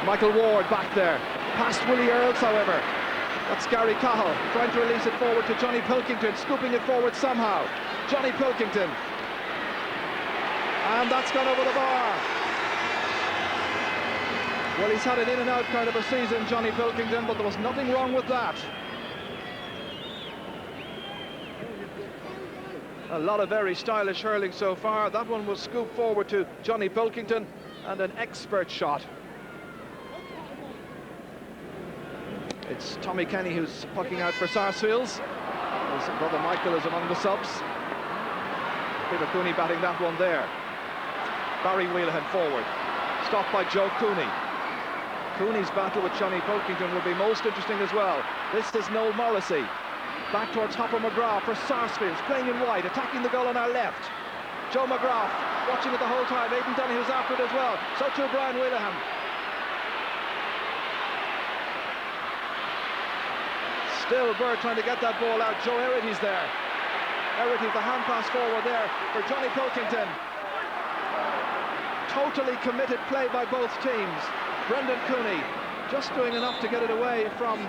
Michael Ward back there, past Willie Earls, however. That's Gary Cahill trying to release it forward to Johnny Pilkington, scooping it forward somehow. Johnny Pilkington. And that's gone over the bar. Well, he's had an in and out kind of a season, Johnny Pilkington, but there was nothing wrong with that. A lot of very stylish hurling so far. That one was scooped forward to Johnny Pilkington, and an expert shot. It's Tommy Kenny who's pucking out for Sarsfields. His brother Michael is among the subs. Peter Cooney batting that one there. Barry Wheelahan forward, stopped by Joe Cooney. Cooney's battle with Johnny Pilkington will be most interesting as well. This is Noel Morrissey. Back towards Hopper McGrath for Sarsfields, playing in wide, attacking the goal on our left. Joe McGrath watching it the whole time. Aidan Donoghue's after it as well. So too Brian Wheelahan. Still Birr trying to get that ball out. Joe Erity's there. Erity's the hand pass forward there for Johnny Pilkington. Totally committed play by both teams. Brendan Cooney just doing enough to get it away from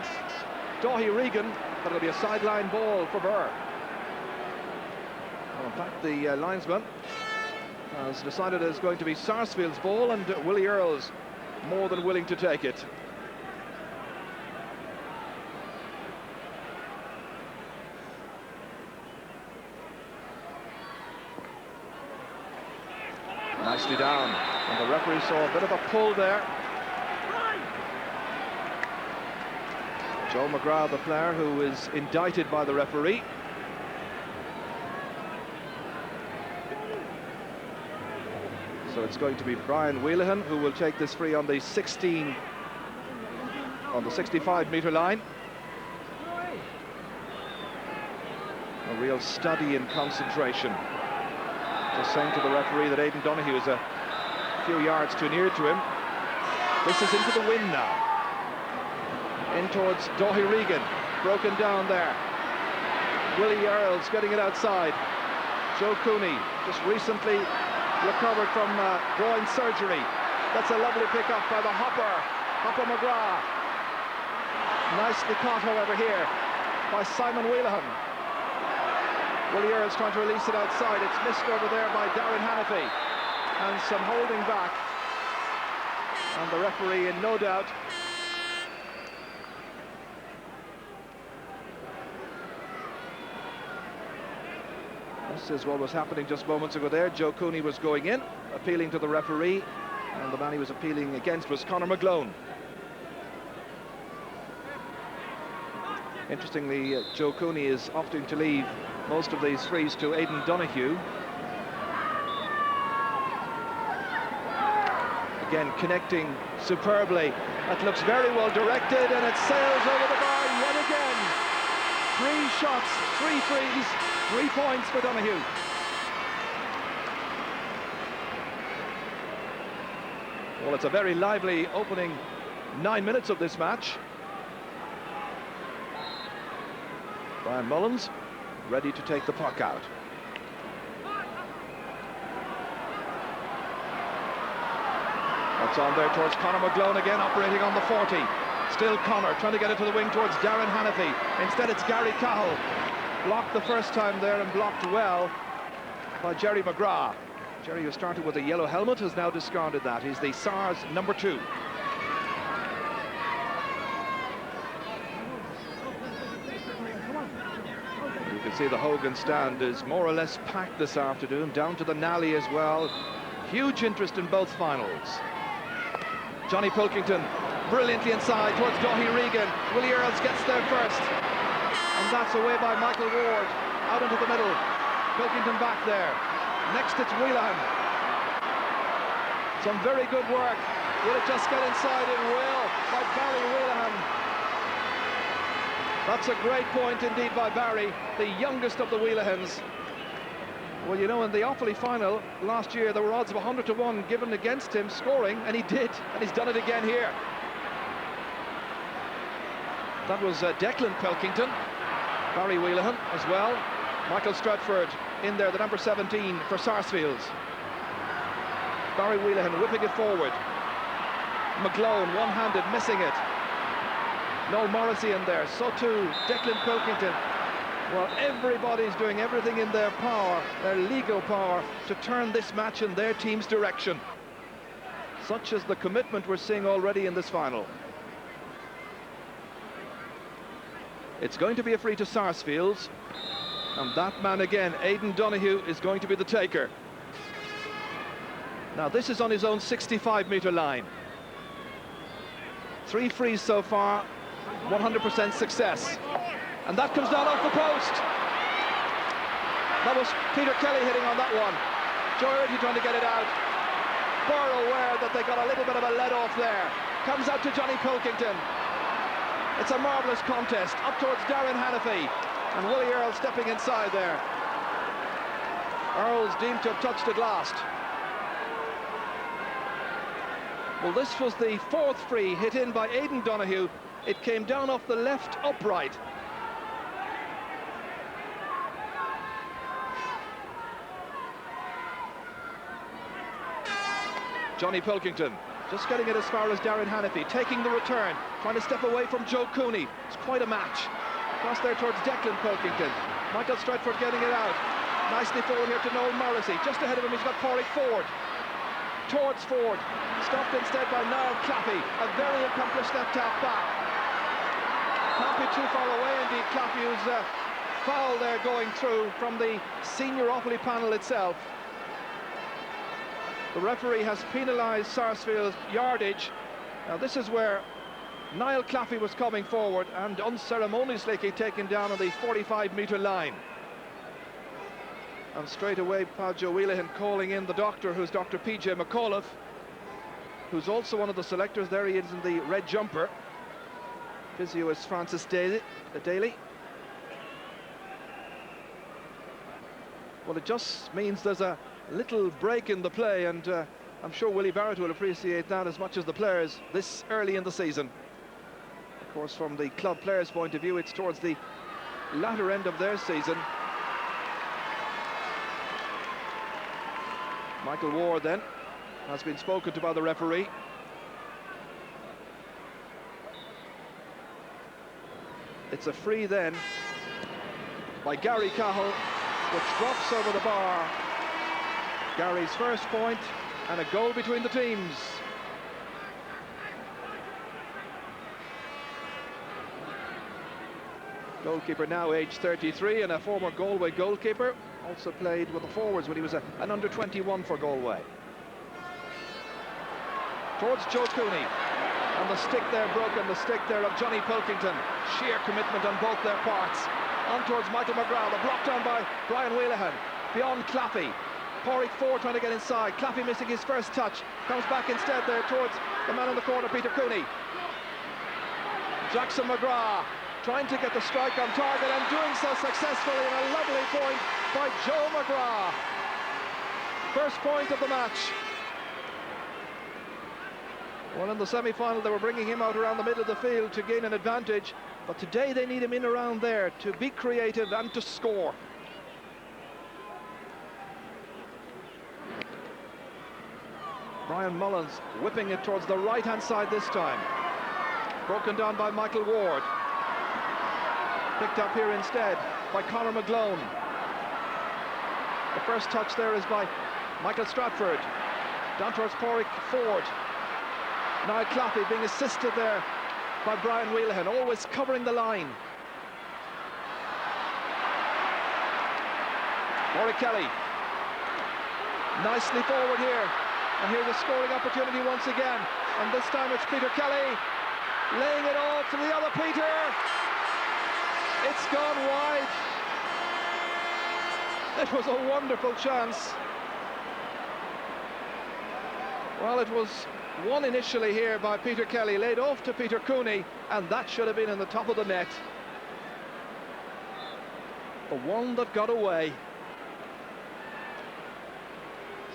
Dáithí Regan, but it'll be a sideline ball for Birr. Well, in fact, the linesman has decided it's going to be Sarsfield's ball, and Willie Earls more than willing to take it. Nicely down, and the referee saw a bit of a pull there. Joe McGrath, the player who is indicted by the referee. So it's going to be Brian Wheelahan who will take this free on the 65-metre line. A real study in concentration. Just saying to the referee that Aidan Donoghu is a few yards too near to him. This is into the wind now. In towards Dáithí Regan, broken down there. Willie Earls getting it outside. Joe Cooney, just recently recovered from groin surgery. That's a lovely pick-up by the Hopper McGrath. Nicely caught, however, here by Simon Wheelahan. Willie Earls trying to release it outside. It's missed over there by Darren Hannafy. And some holding back. And the referee in no doubt. This is what was happening just moments ago there. Joe Cooney was going in, appealing to the referee, and the man he was appealing against was Conor McGlone. Interestingly, Joe Cooney is opting to leave most of these frees to Aidan Donoghu. Again, connecting superbly. That looks very well directed, and it sails over the bar yet again. 3 shots, 3 frees. 3 points for Donoghu. Well, it's a very lively opening 9 minutes of this match. Brian Mullins ready to take the puck out. That's on there towards Conor McGlone again, operating on the 40. Still Conor trying to get it to the wing towards Darren Hannafy. Instead it's Gary Cahill. Blocked the first time there and blocked well by Jerry McGrath. Jerry, who started with a yellow helmet, has now discarded that. He's the Sars number 2. You can see the Hogan stand is more or less packed this afternoon, down to the Nally as well. Huge interest in both finals. Johnny Pilkington brilliantly inside towards Dáithí Regan. Willie Earls gets there first. And that's away by Michael Ward, out into the middle. Pilkington back there. Next it's Wheelahan. Some very good work. Will it just get inside? It will, by Barry Wheelahan. That's a great point indeed by Barry, the youngest of the Wheelahans. Well, you know, in the Offaly final last year, there were odds of 100 to 1 given against him scoring, and he did, and he's done it again here. That was Declan Pilkington. Barry Wheelahan as well. Michael Stratford in there, the number 17 for Sarsfields. Barry Wheelahan whipping it forward. McGlone, one-handed, missing it. Noel Morrissey in there, so too Declan Pilkington. Well, everybody's doing everything in their power, their legal power, to turn this match in their team's direction. Such is the commitment we're seeing already in this final. It's going to be a free to Sarsfields, and that man again, Aidan Donoghue, is going to be the taker. Now this is on his own 65-metre line. 3 frees so far, 100% success. And that comes down off the post. That was Peter Kelly hitting on that one. Doherty trying to get it out. Birr aware that they got a little bit of a let off there. Comes out to Johnny Pilkington. It's a marvellous contest. Up towards Darren Hannafy. And Willie Earl stepping inside there. Earl's deemed to have touched it last. Well, this was the 4th free hit in by Aidan Donoghue. It came down off the left upright. Johnny Pilkington just getting it as far as Darren Hannafy, taking the return, trying to step away from Joe Cooney. It's quite a match. Across there towards Declan Pilkington. Michael Stretford getting it out. Nicely forward here to Noel Morrissey. Just ahead of him, he's got Pádraig Ford. Towards Ford. Stopped instead by Niall Claffey. A very accomplished left-half back. Can't be too far away indeed, Claffey, who's foul there going through from the senior Offaly panel itself. The referee has penalised Sarsfield's yardage. Now this is where Niall Claffey was coming forward and unceremoniously taken down on the 45-metre line. And straight away Padjo Wheelahan calling in the doctor, who's Dr. PJ McAuliffe, who's also one of the selectors. There he is in the red jumper. Physio is Francis Daly. Well, it just means there's a little break in the play, and I'm sure Willie Barrett will appreciate that as much as the players this early in the season. Of course, from the club players' point of view, it's towards the latter end of their season. Michael Ward then has been spoken to by the referee. It's a free then by Gary Cahill, which drops over the bar. Gary's first point and a goal between the teams. Goalkeeper now aged 33 and a former Galway goalkeeper. Also played with the forwards when he was an under-21 for Galway. Towards Joe Cooney. And the stick there broken, the stick there of Johnny Pilkington. Sheer commitment on both their parts. On towards Michael McGrath, the block down by Brian Wheelahan. Beyond Claffey. Pádraig Ford trying to get inside. Claffey missing his first touch. Comes back instead there towards the man in the corner, Peter Cooney. Jackson McGrath trying to get the strike on target and doing so successfully, and a lovely point by Joe McGrath. First point of the match. Well, in the semi-final they were bringing him out around the middle of the field to gain an advantage, but today they need him in around there to be creative and to score. Brian Mullins whipping it towards the right-hand side this time. Broken down by Michael Ward. Picked up here instead by Conor McGlone. The first touch there is by Michael Stratford. Down towards Pádraig Ford. Niall Claffey being assisted there by Brian Wheelahan, always covering the line. Pádraig Kelly. Nicely forward here. And here's a scoring opportunity once again. And this time it's Peter Kelly laying it off to the other Peter. It's gone wide. It was a wonderful chance. Well, it was one initially here by Peter Kelly, laid off to Peter Cooney, and that should have been in the top of the net. The one that got away.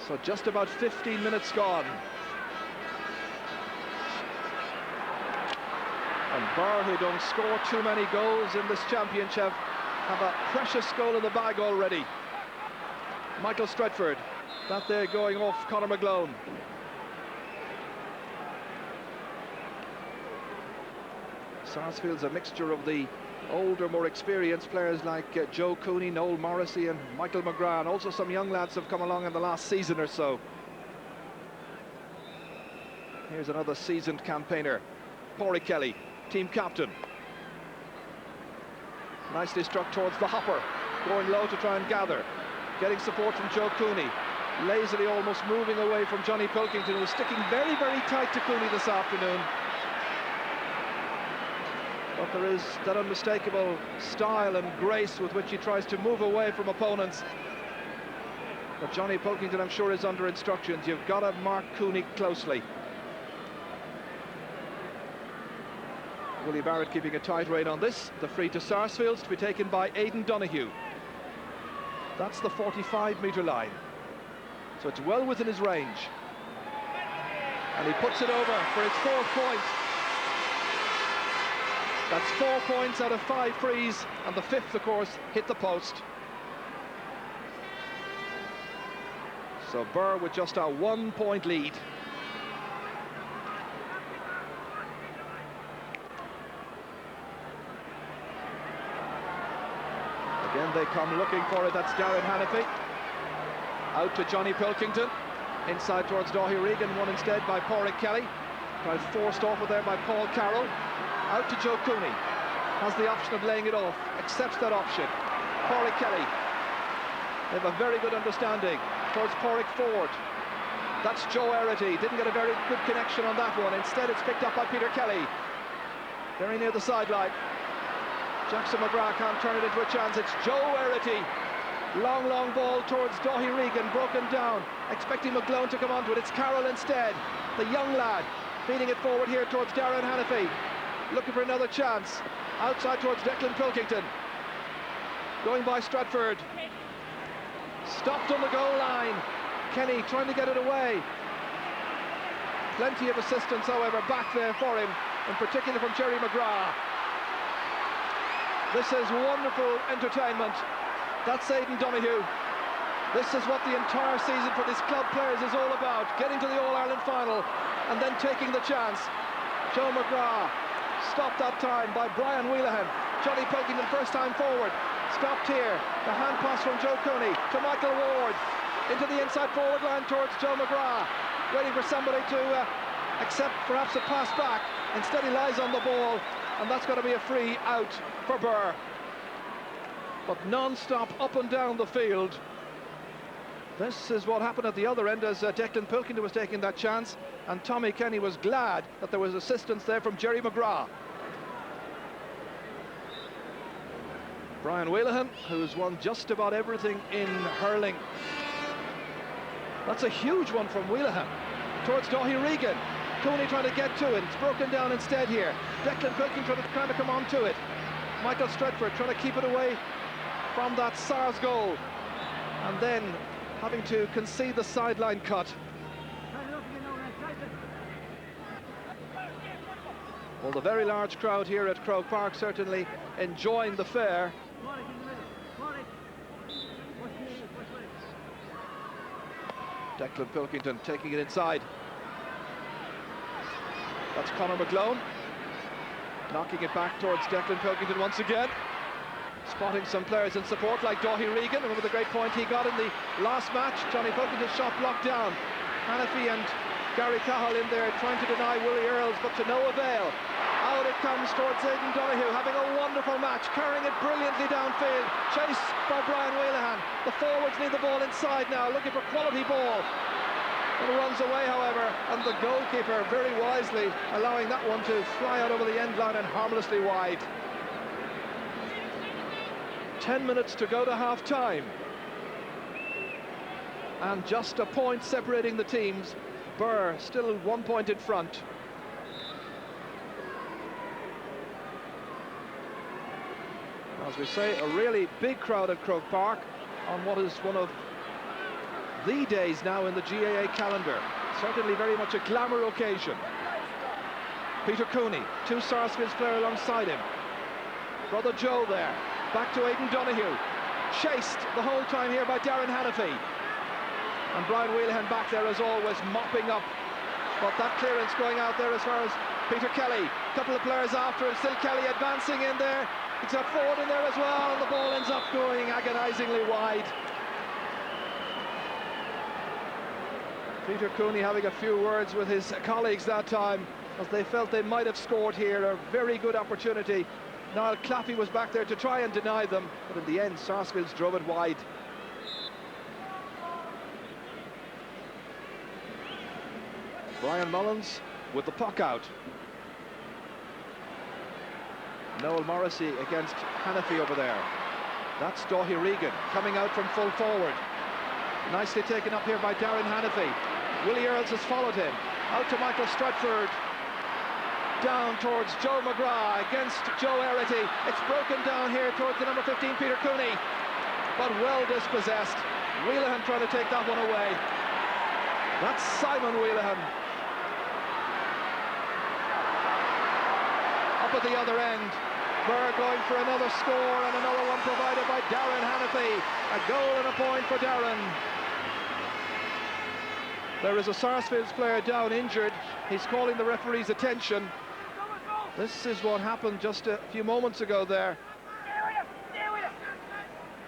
So just about 15 minutes gone. And Birr, who don't score too many goals in this championship, have a precious goal in the bag already. Michael Stretford, that there going off Conor McGlone. Sarsfields, a mixture of the older, more experienced players like Joe Cooney, Noel Morrissey and Michael McGrath, and also some young lads have come along in the last season or so. Here's another seasoned campaigner, Pádraig Kelly, team captain. Nicely struck towards the hopper, going low to try and gather, getting support from Joe Cooney, lazily almost moving away from Johnny Pilkington, who was sticking very, very tight to Cooney this afternoon. But there is that unmistakable style and grace with which he tries to move away from opponents. But Johnny Pilkington, I'm sure, is under instructions. You've got to mark Cooney closely. Willie Barrett keeping a tight rein on this. The free to Sarsfields to be taken by Aidan Donoghue. That's the 45-metre line. So it's well within his range. And he puts it over for his 4th point. That's 4 points out of 5 frees, and the 5th, of course, hit the post. So Birr with just a 1-point lead. Again, they come looking for it. That's Darren Hannafy. Out to Johnny Pilkington. Inside towards Dáithí Regan, won instead by Pádraig Kelly. Kind of forced off with there by Paul Carroll. Out to Joe Cooney. Has the option of laying it off. Accepts that option. Pádraig Kelly. They have a very good understanding. Towards Pádraig Ford. That's Joe Erity. Didn't get a very good connection on that one. Instead, it's picked up by Peter Kelly. Very near the sideline. Jackson McGrath can't turn it into a chance. It's Joe Erity. Long, long ball towards Dáithí Regan, broken down. Expecting McGlone to come onto it. It's Carroll instead. The young lad feeding it forward here towards Darren Hannafy. Looking for another chance. Outside towards Declan Pilkington. Going by Stratford. Stopped on the goal line. Kenny trying to get it away. Plenty of assistance, however, back there for him, in particular from Jerry McGrath. This is wonderful entertainment. That's Aidan Donoghue. This is what the entire season for these club players is all about. Getting to the All-Ireland final and then taking the chance. Joe McGrath stopped that time by Brian Wheelahan. Johnny Pilkington first time forward. Stopped here. The hand pass from Joe Cooney to Michael Ward. Into the inside forward line towards Joe McGrath. Waiting for somebody to accept perhaps a pass back. Instead he lies on the ball, and that's going to be a free out for Birr. But non-stop up and down the field. This is what happened at the other end as Declan Pilkington was taking that chance, and Tommy Kenny was glad that there was assistance there from Jerry McGrath. Brian Wheelahan, who's won just about everything in hurling. That's a huge one from Wheelahan. Towards Dáithí Regan. Cooney trying to get to it. It's broken down instead here. Declan Pilkington trying to come on to it. Michael Stratford trying to keep it away from that Sars goal. And then having to concede the sideline cut. Well, the very large crowd here at Croke Park certainly enjoying the fair. Declan Pilkington taking it inside. That's Conor McGlone. Knocking it back towards Declan Pilkington once again. Spotting some players in support like Dáithí Regan. Remember the great point he got in the last match. Johnny Pilkington's shot blocked down. Hannafy and Gary Cahill in there trying to deny Willie Earls, but to no avail. Out it comes towards Aidan Donoghue, having a wonderful match, carrying it brilliantly downfield. Chased by Brian Wheelahan. The forwards need the ball inside now, looking for quality ball. It runs away, however, and the goalkeeper very wisely allowing that one to fly out over the end line and harmlessly wide. 10 minutes to go to half-time. And just a point separating the teams. Birr still 1 point in front. As we say, a really big crowd at Croke Park on what is one of the days now in the GAA calendar. Certainly very much a glamour occasion. Peter Cooney, 2 Sarsfields player alongside him. Brother Joe there. Back to Aidan Donoghue. Chased the whole time here by Darren Hannafy. And Brian Wheelahan back there as always, mopping up But that clearance going out there as far as Peter Kelly. A couple of players after him, still Kelly advancing in there. He's got Ford in there as well, and the ball ends up going agonisingly wide. Peter Cooney having a few words with his colleagues that time, as they felt they might have scored here. A very good opportunity. Niall Claffey was back there to try and deny them, but in the end Sarsfields drove it wide. Brian Mullins with the puck out. Noel Morrissey against Hannafy over there. That's Dáithí Regan coming out from full forward. Nicely taken up here by Darren Hannafy. Willie Earls has followed him. Out to Michael Stretford. Down towards Joe McGrath against Joe Erity. It's broken down here towards the number 15, Peter Cooney. But well dispossessed. Wheelahan trying to take that one away. That's Simon Wheelahan. Up at the other end. Birr going for another score, and another one provided by Darren Hannafy. A goal and a point for Darren. There is a Sarsfields player down injured. He's calling the referee's attention. This is what happened just a few moments ago there.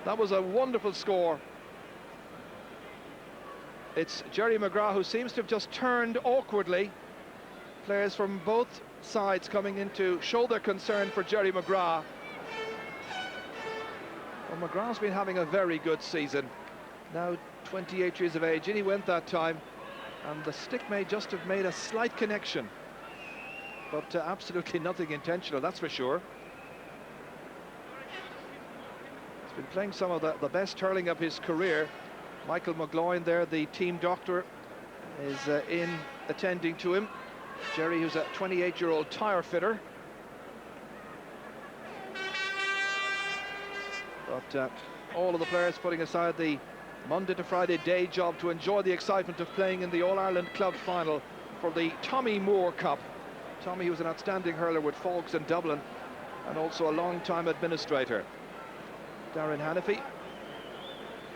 That was a wonderful score. It's Jerry McGrath who seems to have just turned awkwardly. Players from both sides coming in to show their concern for Jerry McGrath. Well, McGrath's been having a very good season. Now 28 years of age, and he went that time, and the stick may just have made a slight connection, but absolutely nothing intentional, that's for sure. He's been playing some of the best hurling of his career. Michael McGloin there, the team doctor, is in attending to him. Jerry, who's a 28-year-old tyre fitter. But all of the players putting aside the Monday to Friday day job to enjoy the excitement of playing in the All-Ireland Club final for the Tommy Moore Cup. Tommy was an outstanding hurler with Falks in Dublin, and also a long-time administrator. Darren Hannafy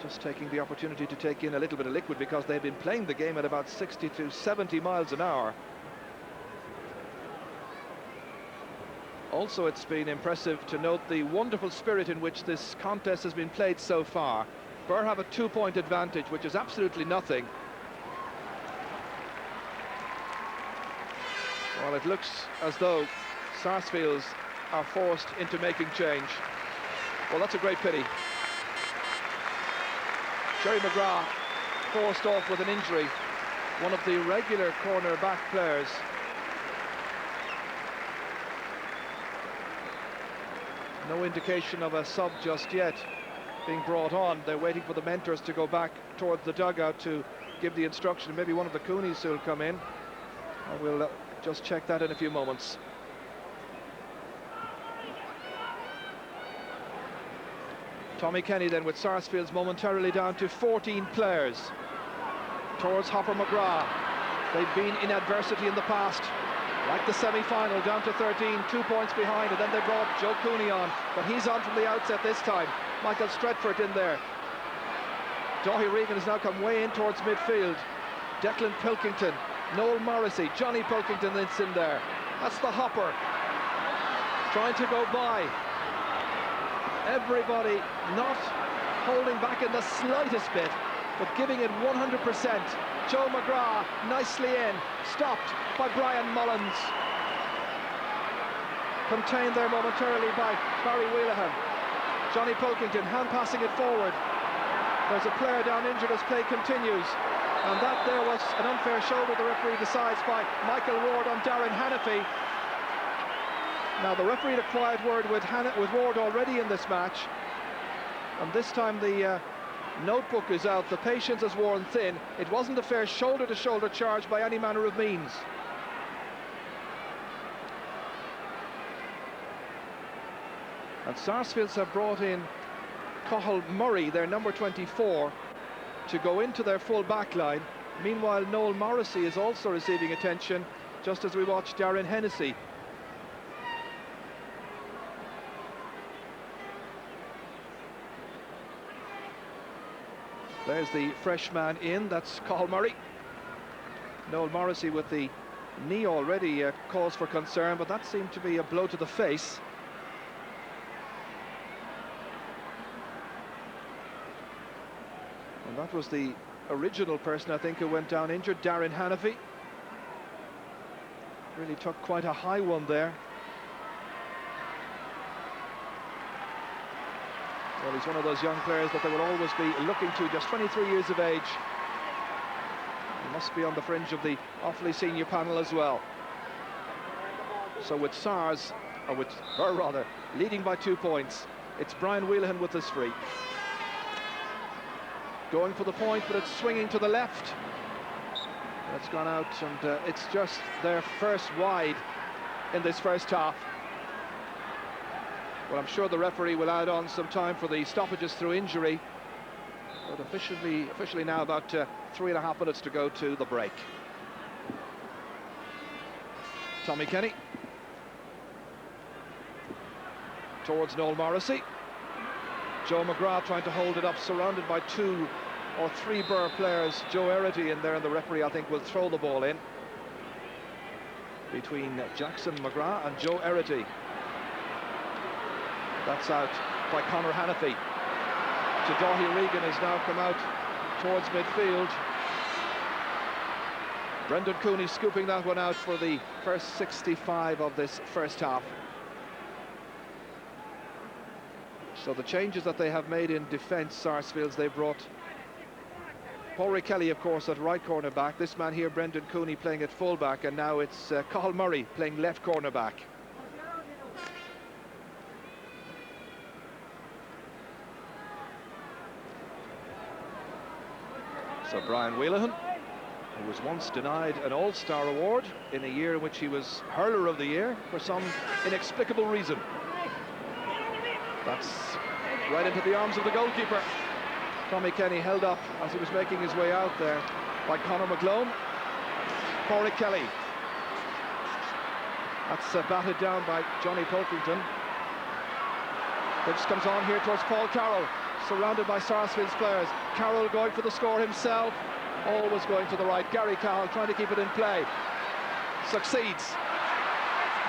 just taking the opportunity to take in a little bit of liquid, because they've been playing the game at about 60 to 70 miles an hour. Also, it's been impressive to note the wonderful spirit in which this contest has been played so far. Birr have a 2-point advantage, which is absolutely nothing. Well, it looks as though Sarsfields are forced into making change. Well, that's a great pity. Jerry McGrath forced off with an injury, one of the regular corner-back players. No indication of a sub just yet being brought on. They're waiting for the mentors to go back towards the dugout to give the instruction. Maybe one of the Coonies will come in. I will just check that in a few moments. Tommy Kenny then with Sarsfields momentarily down to 14 players. Towards Hopper McGrath. They've been in adversity in the past, like the semi-final, down to 13, 2 points behind, and then they brought Joe Cooney on, but he's on from the outset this time. Michael Stretford in there. Dáithí Regan has now come way in towards midfield. Declan Pilkington, Noel Morrissey, Johnny Pilkington is in there. That's the hopper, trying to go by. Everybody not holding back in the slightest bit, but giving it 100%. Joe McGrath nicely in, stopped by Brian Mullins. Contained there momentarily by Barry Wheelahan. Johnny Pilkington hand passing it forward. There's a player down injured as play continues, and that there was an unfair shoulder, the referee decides, by Michael Ward on Darren Hannafy. Now the referee had a quiet word with Ward already in this match, and this time the notebook is out. The patience has worn thin. It wasn't a fair shoulder-to-shoulder charge by any manner of means. And Sarsfields have brought in Cathal Murray, their number 24, to go into their full back line. Meanwhile, Noel Morrissey is also receiving attention, just as we watch Darren Hennessy. There's the fresh man in, that's Cathal Murray. Noel Morrissey with the knee already cause for concern, but that seemed to be a blow to the face. And that was the original person, I think, who went down injured, Darren Hannafy. Really took quite a high one there. Well, he's one of those young players that they will always be looking to, just 23 years of age. He must be on the fringe of the Offaly senior panel as well. So with Birr rather, leading by 2 points, it's Brian Wheelahan with this free. Going for the point, but it's swinging to the left. It's gone out, and it's just their first wide in this first half. Well, I'm sure the referee will add on some time for the stoppages through injury. But officially now about 3.5 minutes to go to the break. Tommy Kenny towards Noel Morrissey. Joe McGrath trying to hold it up, surrounded by 2 or 3 Birr players. Joe Erity in there, and the referee, I think, will throw the ball in between Jackson McGrath and Joe Erity. That's out by Conor Hannafy. Daithí Regan has now come out towards midfield. Brendan Cooney scooping that one out for the first 65 of this first half. So the changes that they have made in defence, Sarsfields, they brought Paul Kelly, of course, at right corner back. This man here, Brendan Cooney, playing at full back, and now it's Cathal Murray playing left corner back. So Brian Wheelahan, who was once denied an All-Star award in a year in which he was Hurler of the Year for some inexplicable reason. That's right into the arms of the goalkeeper. Tommy Kenny held up as he was making his way out there by Conor McGlone. Pádraig Kelly. That's batted down by Johnny Pilkington. Which comes on here towards Paul Carroll, surrounded by Sarsfields players. Carroll going for the score himself, always going to the right. Gary Cahill trying to keep it in play. Succeeds.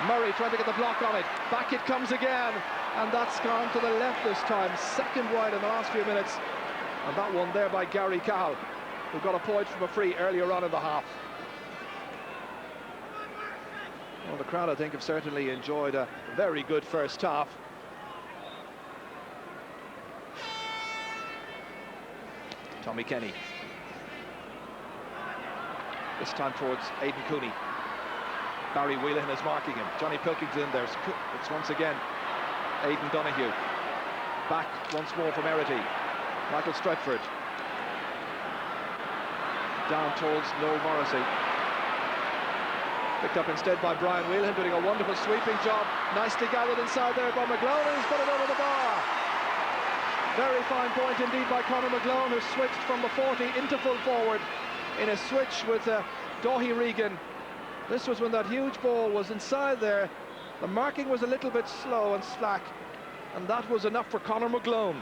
Murray trying to get the block on it. Back it comes again, and that's gone to the left this time. Second wide in the last few minutes. And that one there by Gary Cahill, who got a point from a free earlier on in the half. Well, the crowd, I think, have certainly enjoyed a very good first half. Tommy Kenny. This time towards Aidan Cooney. Barry Wheelahan is marking him. Johnny Pilkington, there's it's once again Aidan Donoghue. Back once more from Erity. Michael Stretford. Down towards Noel Morrissey. Picked up instead by Brian Wheelahan, doing a wonderful sweeping job. Nicely gathered inside there by McGlone, and he's put it over the bar. Very fine point indeed by Conor McGlone, who switched from the 40 into full forward in a switch with Daithí Regan. This was when that huge ball was inside there. The marking was a little bit slow and slack, and that was enough for Conor McGlone.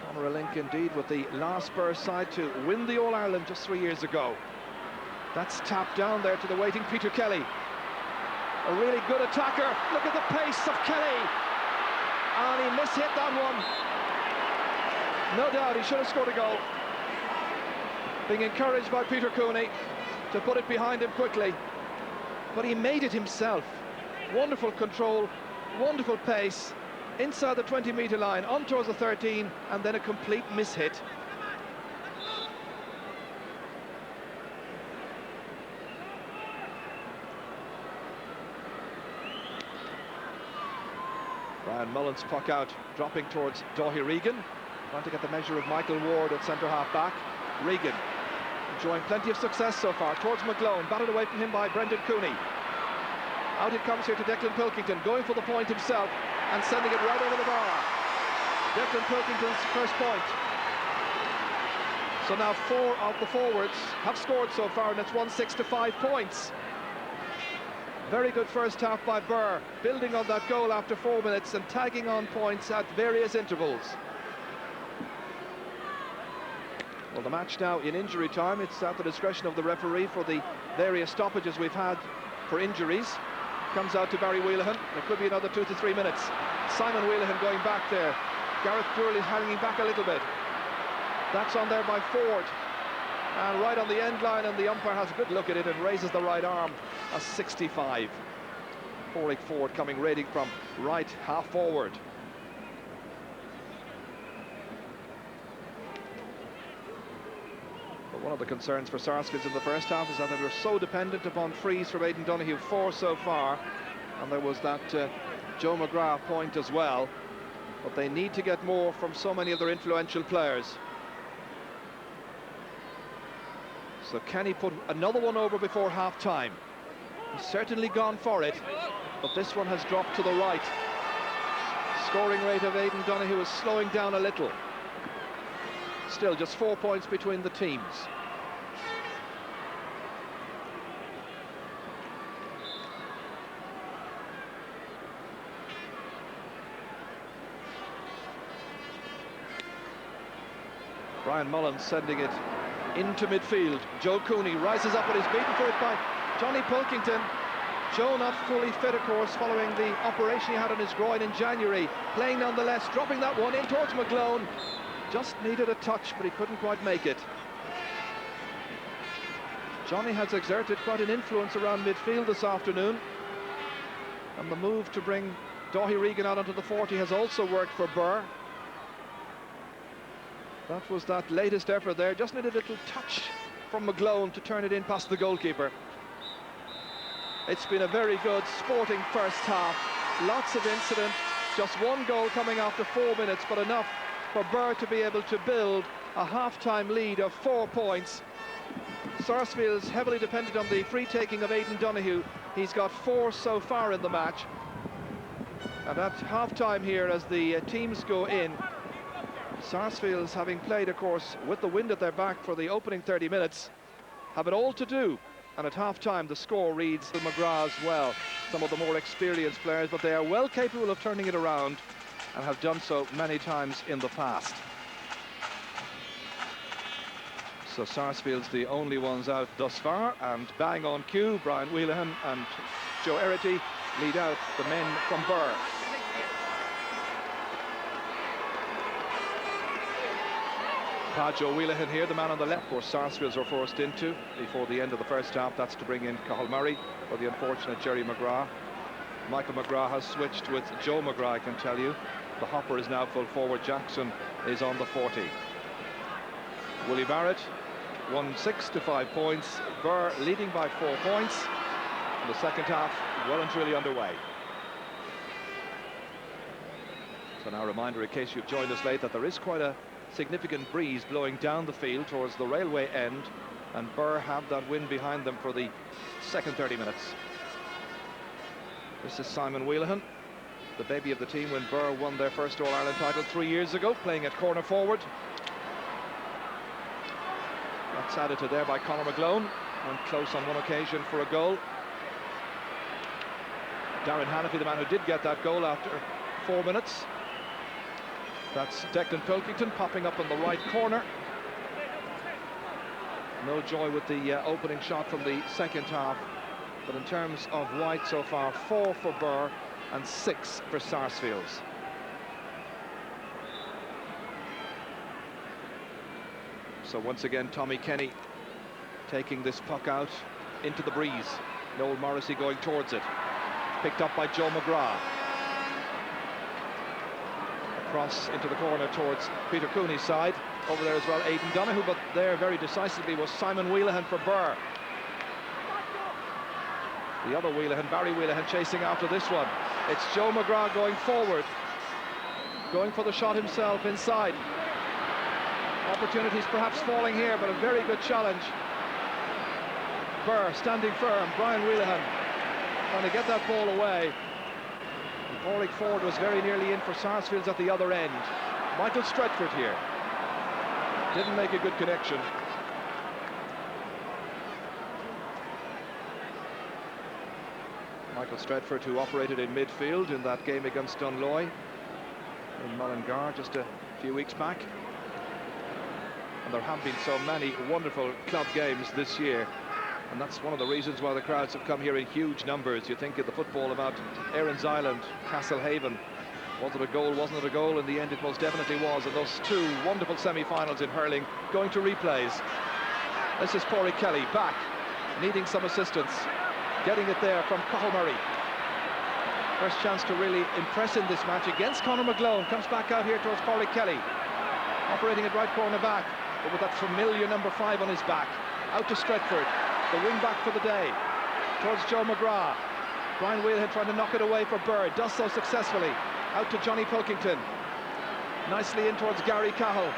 Conor a link indeed with the last Birr side to win the All-Ireland just 3 years ago. That's tapped down there to the waiting Peter Kelly. A really good attacker. Look at the pace of Kelly. And he mishit that one. No doubt he should have scored a goal. Being encouraged by Peter Cooney to put it behind him quickly. But he made it himself. Wonderful control, wonderful pace. Inside the 20-metre line, on towards the 13, and then a complete mishit. Brian Mullen's puck out, dropping towards Daithí Regan. Trying to get the measure of Michael Ward at centre-half back. Regan enjoying plenty of success so far. Towards McGlone, batted away from him by Brendan Cooney. Out it comes here to Declan Pilkington, going for the point himself and sending it right over the bar. Declan Pilkington's first point. So now 4 of the forwards have scored so far, and it's 1-6 to 5 points. Very good first half by Birr, building on that goal after 4 minutes and tagging on points at various intervals. Well, the match now in injury time. It's at the discretion of the referee for the various stoppages we've had for injuries. Comes out to Barry Wheelahan. There could be another 2 to 3 minutes. Simon Wheelahan going back there. Gareth Durley hanging back a little bit. That's on there by Ford. And right on the end line, and the umpire has a good look at it and raises the right arm. A 65. Pauric Ford coming raiding from right half forward. But one of the concerns for Sarsfields in the first half is that they were so dependent upon frees from Aidan Donoghue, 4 so far, and there was that Joe McGrath point as well. But they need to get more from so many of their influential players. So can he put another one over before half-time? He's certainly gone for it, but this one has dropped to the right. Scoring rate of Aidan Donoghue is slowing down a little. Still just 4 points between the teams. Brian Mullins sending it into midfield. Joe Cooney rises up, but is beaten for it by Johnny Pilkington. Joe not fully fit, of course, following the operation he had on his groin in January. Playing nonetheless, dropping that one in towards McGlone. Just needed a touch, but he couldn't quite make it. Johnny has exerted quite an influence around midfield this afternoon. And the move to bring Dáithí Regan out onto the 40 has also worked for Birr. That was that latest effort there. Just needed a little touch from McGlone to turn it in past the goalkeeper. It's been a very good sporting first half. Lots of incident. Just one goal coming after 4 minutes, but enough for Birr to be able to build a half-time lead of 4 points. Sarsfields heavily dependent on the free taking of Aidan Donoghue. He's got 4 so far in the match. And at half-time here, as the teams go in, Sarsfields, having played, of course, with the wind at their back for the opening 30 minutes, have it all to do. And at half-time, the score reads the McGrath as well. Some of the more experienced players, but they are well capable of turning it around and have done so many times in the past. So Sarsfields the only ones out thus far, and bang on cue, Brian Wheelahan and Joe Erity lead out the men from Birr. Joe Wheelahan here, the man on the left, of course, Sarsfields were forced into before the end of the first half. That's to bring in Cathal Murray for the unfortunate Jerry McGrath. Michael McGrath has switched with Joe McGrath, I can tell you. The hopper is now full forward. Jackson is on the 40. Willie Barrett won 6 to 5 points. Birr leading by 4 points. The second half well and truly underway. So now a reminder, in case you've joined us late, that there is quite a significant breeze blowing down the field towards the railway end, and Birr have that wind behind them for the second 30 minutes. This is Simon Wheelahan, the baby of the team when Birr won their first All-Ireland title 3 years ago, playing at corner forward. That's added to there by Conor McGlone, went close on one occasion for a goal. Darren Hannafy, the man who did get that goal after 4 minutes. That's Declan Pilkington popping up in the right corner. No joy with the opening shot from the second half. But in terms of white so far, 4 for Birr and 6 for Sarsfields. So once again, Tommy Kenny taking this puck out into the breeze. Noel Morrissey going towards it. Picked up by Joe McGrath. Cross into the corner towards Peter Cooney's side. Over there as well, Aidan Donoghue, but there very decisively was Simon Wheelahan for Birr. The other Wheelahan, Barry Wheelahan, chasing after this one. It's Joe McGrath going forward, going for the shot himself inside. Opportunities perhaps falling here, but a very good challenge. Birr standing firm, Brian Wheelahan trying to get that ball away. Pauric Ford was very nearly in for Sarsfields at the other end. Michael Stretford here. Didn't make a good connection. Michael Stretford, who operated in midfield in that game against Dunloy in Mullingar just a few weeks back. And there have been so many wonderful club games this year. And that's one of the reasons why the crowds have come here in huge numbers. You think of the football about Erin's Island, Castlehaven. Was it a goal, wasn't it a goal? In the end, it most definitely was. And those two wonderful semi-finals in hurling going to replays. This is Pádraig Kelly back, needing some assistance. Getting it there from Cathal Murray. First chance to really impress in this match against Conor McGlone. Comes back out here towards Pádraig Kelly. Operating at right corner back, but with that familiar number 5 on his back. Out to Stretford, the wing back for the day. Towards Joe McGrath. Brian Wheelhead trying to knock it away for Birr. Does so successfully. Out to Johnny Pilkington. Nicely in towards Gary Cahill.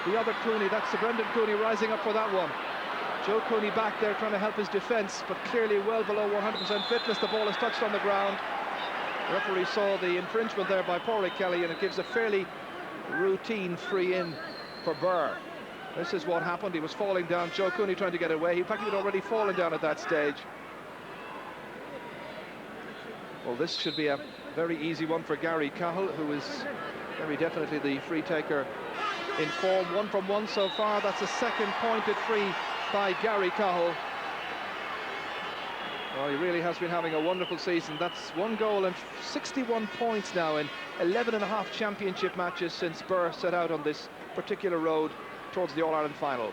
The other Cooney, that's the Brendan Cooney rising up for that one. Joe Cooney back there trying to help his defence, but clearly well below 100% fitness. The ball is touched on the ground. The referee saw the infringement there by Pádraig Kelly, and it gives a fairly routine free in for Birr. This is what happened. He was falling down. Joe Cooney trying to get away. In fact, he had already fallen down at that stage. Well, this should be a very easy one for Gary Cahill, who is very definitely the free taker in form. 1 from 1 so far. That's a second pointed free by Gary Cahill. Oh, he really has been having a wonderful season. That's 1 goal and 61 points now in 11.5 championship matches since Birr set out on this particular road towards the All-Ireland final.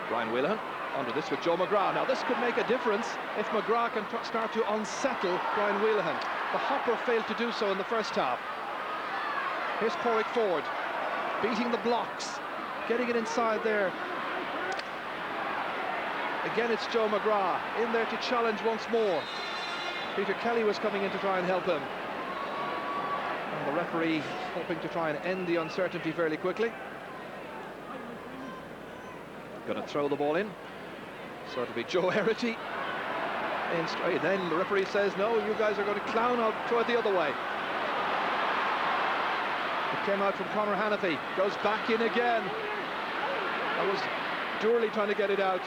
Brian Wheelhead under this with Joe McGrath. Now this could make a difference if McGrath can start to unsettle Brian Wheelhead. The hopper failed to do so in the first half. Here's Pádraig Ford beating the blocks, getting it inside there. Again, it's Joe McGrath in there to challenge once more. Peter Kelly was coming in to try and help him. And the referee hoping to try and end the uncertainty fairly quickly. Going to throw the ball in. So it'll be Joe Herity in straight. Then the referee says, no, you guys are going to clown, I'll throw it the other way. It came out from Conor Hannafy. Goes back in again. That was Durley trying to get it out.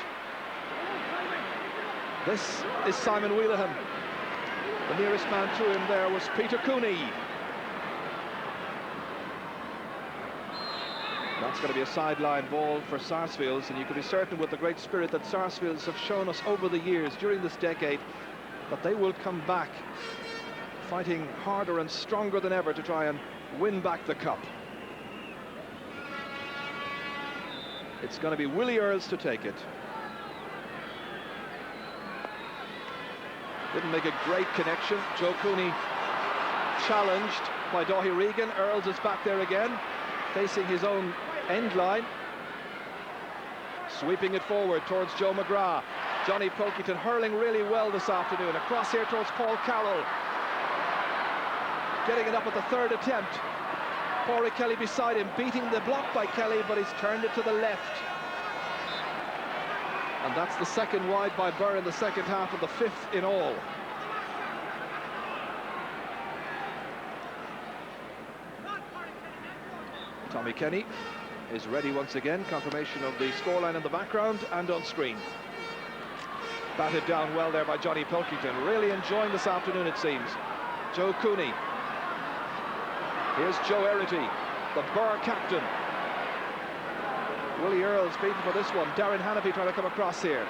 This is Simon Wheelahan. The nearest man to him there was Peter Cooney. That's going to be a sideline ball for Sarsfields, and you can be certain with the great spirit that Sarsfields have shown us over the years, during this decade, that they will come back fighting harder and stronger than ever to try and win back the cup. It's going to be Willie Earls to take it. Didn't make a great connection. Joe Cooney challenged by Dáithí Regan. Earls is back there again, facing his own end line. Sweeping it forward towards Joe McGrath. Johnny Pilkington hurling really well this afternoon. Across here towards Paul Carroll. Getting it up at the third attempt. Pádraig Kelly beside him, beating the block by Kelly, but he's turned it to the left. And that's the second wide by Birr in the second half, and the 5th in all. Tommy Kenny is ready once again. Confirmation of the scoreline in the background and on screen. Batted down well there by Johnny Pilkington. Really enjoying this afternoon, it seems. Joe Cooney. Here's Joe Herity, the Birr captain. Willie Earls beaten for this one. Darren Hannafy trying to come across here.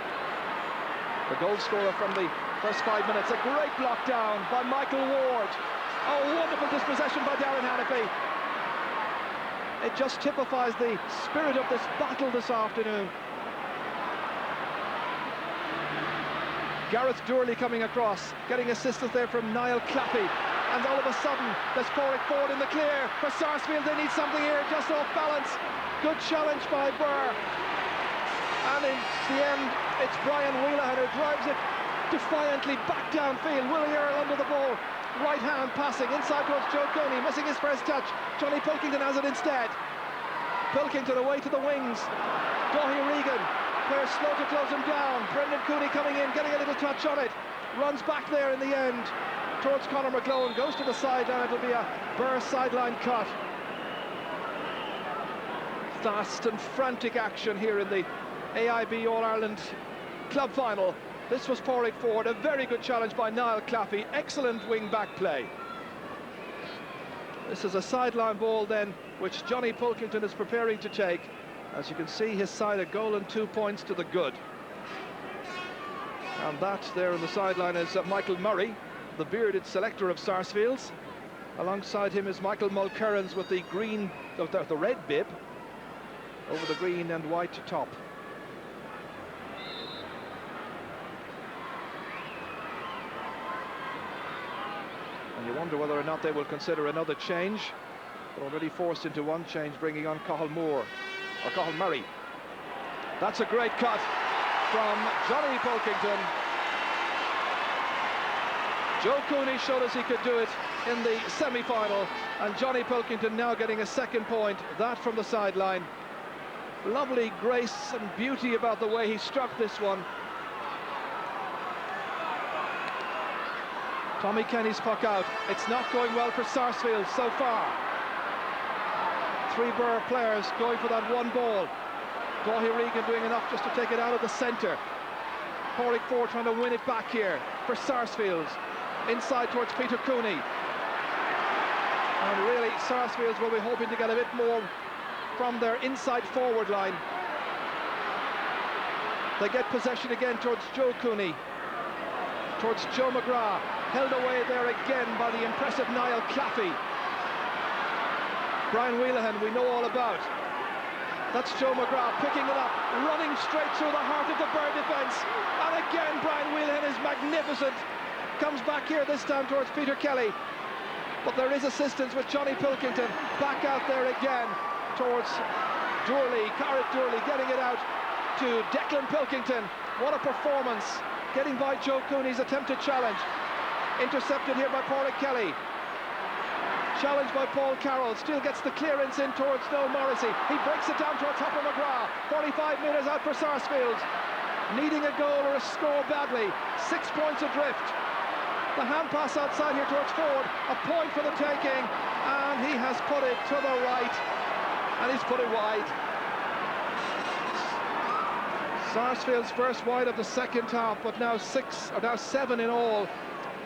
The goal scorer from the first 5 minutes. A great block down by Michael Ward. Oh, wonderful dispossession by Darren Hannafy. It just typifies the spirit of this battle this afternoon. Gareth Durley coming across, getting assistance there from Niall Clappy. And all of a sudden, there's Pádraig Ford in the clear. For Sarsfield, they need something here, just off balance. Good challenge by Birr. And in the end, it's Brian Wheelahan who drives it defiantly back downfield. Willie Earl under the ball. Right hand passing inside towards Joe Cooney, missing his first touch. Johnny Pilkington has it instead. Pilkington away to the wings. Dáithí Regan, players slow to close him down. Brendan Cooney coming in, getting a little touch on it. Runs back there in the end towards Conor McGlone, goes to the sideline. It'll be a Birr sideline cut. Fast and frantic action here in the AIB All-Ireland Club Final. This was Pádraig Ford, a very good challenge by Niall Claffey. Excellent wing-back play. This is a sideline ball then, which Johnny Pilkington is preparing to take. As you can see, his side a goal and 2 points to the good. And that there on the sideline is Michael Murray, the bearded selector of Sarsfields. Alongside him is Michael Mulkerrins with the green, the red bib over the green and white top. And you wonder whether or not they will consider another change. They're already forced into one change, bringing on Cathal Murray. That's a great cut from Johnny Pilkington. Joe Cooney showed us he could do it in the semi-final, and Johnny Pilkington now getting a second point, that from the sideline. Lovely grace and beauty about the way he struck this one. Tommy Kenny's puck out. It's not going well for Sarsfields so far. 3 Birr players going for that one ball. Dáithí Regan doing enough just to take it out of the centre. Pádraig Ford trying to win it back here for Sarsfields. Inside towards Peter Cooney. And really, Sarsfields will be hoping to get a bit more from their inside forward line. They get possession again towards Joe Cooney. Towards Joe McGrath. Held away there again by the impressive Niall Claffey. Brian Wheelahan, we know all about. That's Joe McGrath picking it up, running straight through the heart of the Birr defence. And again, Brian Wheelahan is magnificent. Comes back here this time towards Peter Kelly. But there is assistance with Johnny Pilkington. Back out there again towards Durley, Carrick Durley, getting it out to Declan Pilkington. What a performance. Getting by Joe Cooney's attempted challenge. Intercepted here by Pádraig Kelly. Challenged by Paul Carroll, still gets the clearance in towards Noel Morrissey. He breaks it down towards Hopper McGrath. 45 metres out for Sarsfields. Needing a goal or a score badly. 6 points adrift. The hand pass outside here towards Ford. A point for the taking. And he has put it to the right. And he's put it wide. Sarsfields first wide of the second half, but now 7 in all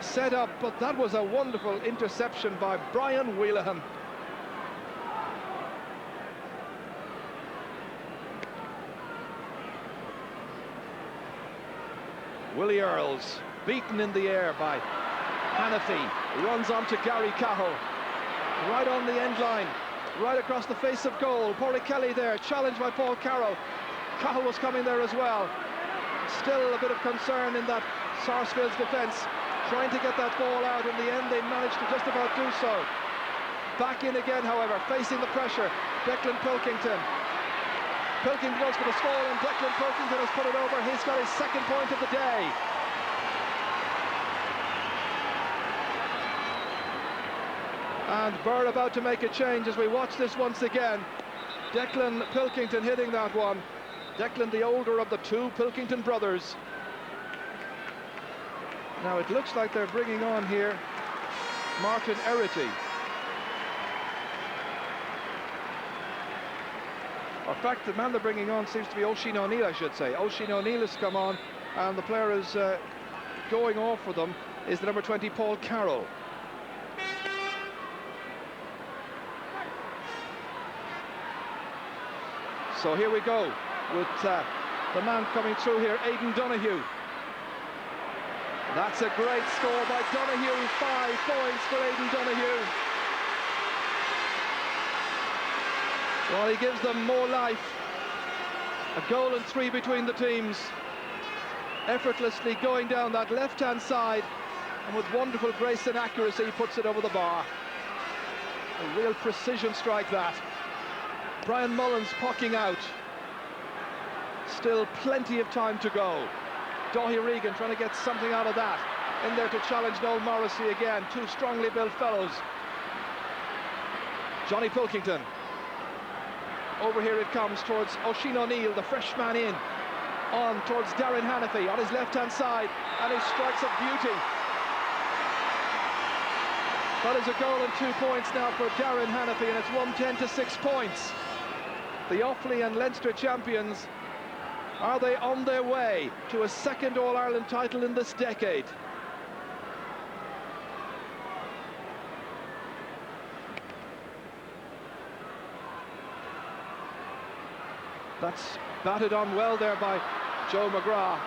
set up, but that was a wonderful interception by Brian Wheelahan. Willie Earls beaten in the air by Hanafy, runs on to Gary Cahill, right on the end line, right across the face of goal. Pádraig Kelly there, challenged by Paul Carroll. Cahill was coming there as well. Still a bit of concern in that Sarsfields defence, trying to get that ball out. In the end, they managed to just about do so. Back in again, however, facing the pressure, Declan Pilkington. Pilkington goes for the score, and Declan Pilkington has put it over. He's got his second point of the day. And Birr about to make a change as we watch this once again. Declan Pilkington hitting that one. Declan, the older of the 2 Pilkington brothers. Now it looks like they're bringing on here Martin Erity. In fact, the man they're bringing on seems to be Oisin O'Neill, I should say. Oisin O'Neill has come on, and the player is going off for them is the number 20, Paul Carroll. So here we go with the man coming through here, Aidan Donoghue. That's a great score by Donoghue. 5 points for Aidan Donoghue. Well, he gives them more life. A goal and 3 between the teams. Effortlessly going down that left-hand side, and with wonderful grace and accuracy, he puts it over the bar. A real precision strike, that. Brian Mullins pucking out. Still plenty of time to go. Dáithí Regan trying to get something out of that. In there to challenge Noel Morrissey again. 2 strongly built fellows. Johnny Pilkington. Over here it comes towards Oisin O'Neill, the fresh man in. On towards Darren Hanafy on his left-hand side. And he strikes of beauty. That is a goal and 2 points now for Darren Hanafy, and it's 110 to 6 points. The Offaly and Leinster champions, are they on their way to a second All-Ireland title in this decade? That's batted on well there by Joe McGrath.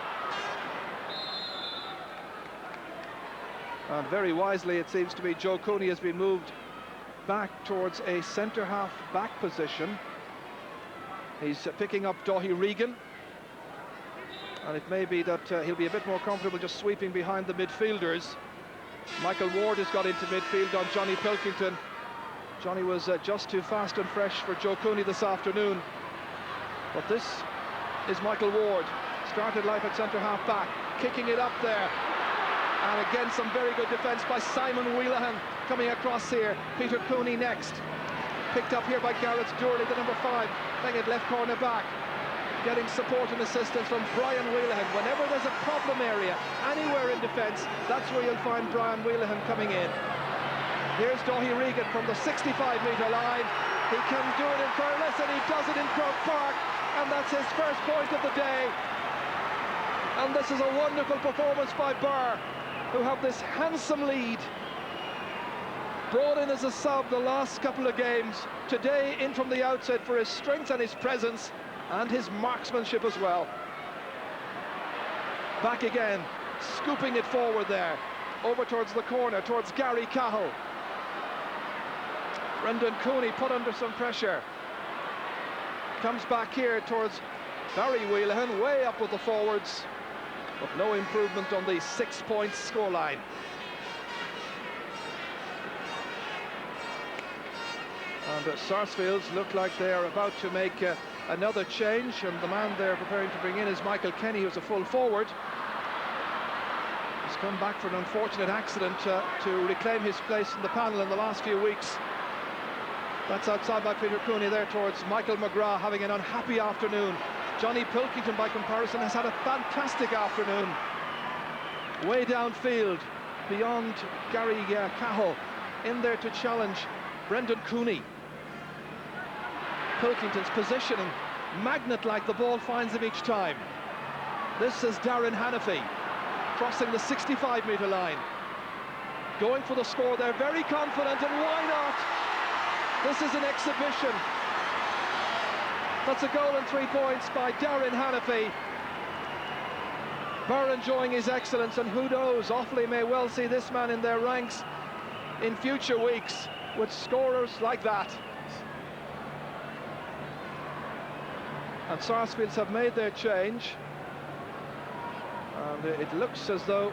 And very wisely, it seems to me, Joe Cooney has been moved back towards a centre-half back position. He's picking up Dáithí Regan. And it may be that he'll be a bit more comfortable just sweeping behind the midfielders. Michael Ward has got into midfield on Johnny Pilkington. Johnny was just too fast and fresh for Joe Cooney this afternoon. But this is Michael Ward. Started life at centre-half back, kicking it up there. And again, some very good defence by Simon Wheelahan coming across here. Peter Cooney next. Picked up here by Gareth Durley, the number 5, playing it left corner back. Getting support and assistance from Brian Wheelahan. Whenever there's a problem area, anywhere in defence, that's where you'll find Brian Wheelahan coming in. Here's Dáithí Regan from the 65-metre line. He can do it in Furness, and he does it in Croke Park, and that's his first point of the day. And this is a wonderful performance by Birr, who have this handsome lead. Brought in as a sub the last couple of games. Today in from the outset for his strength and his presence and his marksmanship as well. Back again, scooping it forward there. Over towards the corner, towards Gary Cahill. Brendan Cooney put under some pressure. Comes back here towards Barry Wheelahan, way up with the forwards. But no improvement on the 6 points scoreline. And Sarsfields look like they're about to make another change, and the man they're preparing to bring in is Michael Kenny, who's a full forward. He's come back for an unfortunate accident to reclaim his place in the panel in the last few weeks. That's outside by Peter Cooney there towards Michael McGrath, having an unhappy afternoon. Johnny Pilkington, by comparison, has had a fantastic afternoon. Way downfield, beyond Gary Cahill, in there to challenge Brendan Cooney. Pilkington's positioning, magnet-like, the ball finds him each time. This is Darren Hannafy, crossing the 65-metre line. Going for the score there, very confident, and why not? This is an exhibition. That's a goal and 3 points by Darren Hannafy. Birr enjoying his excellence, and who knows, Offaly may well see this man in their ranks in future weeks with scorers like that. And Sarsfields have made their change, and it looks as though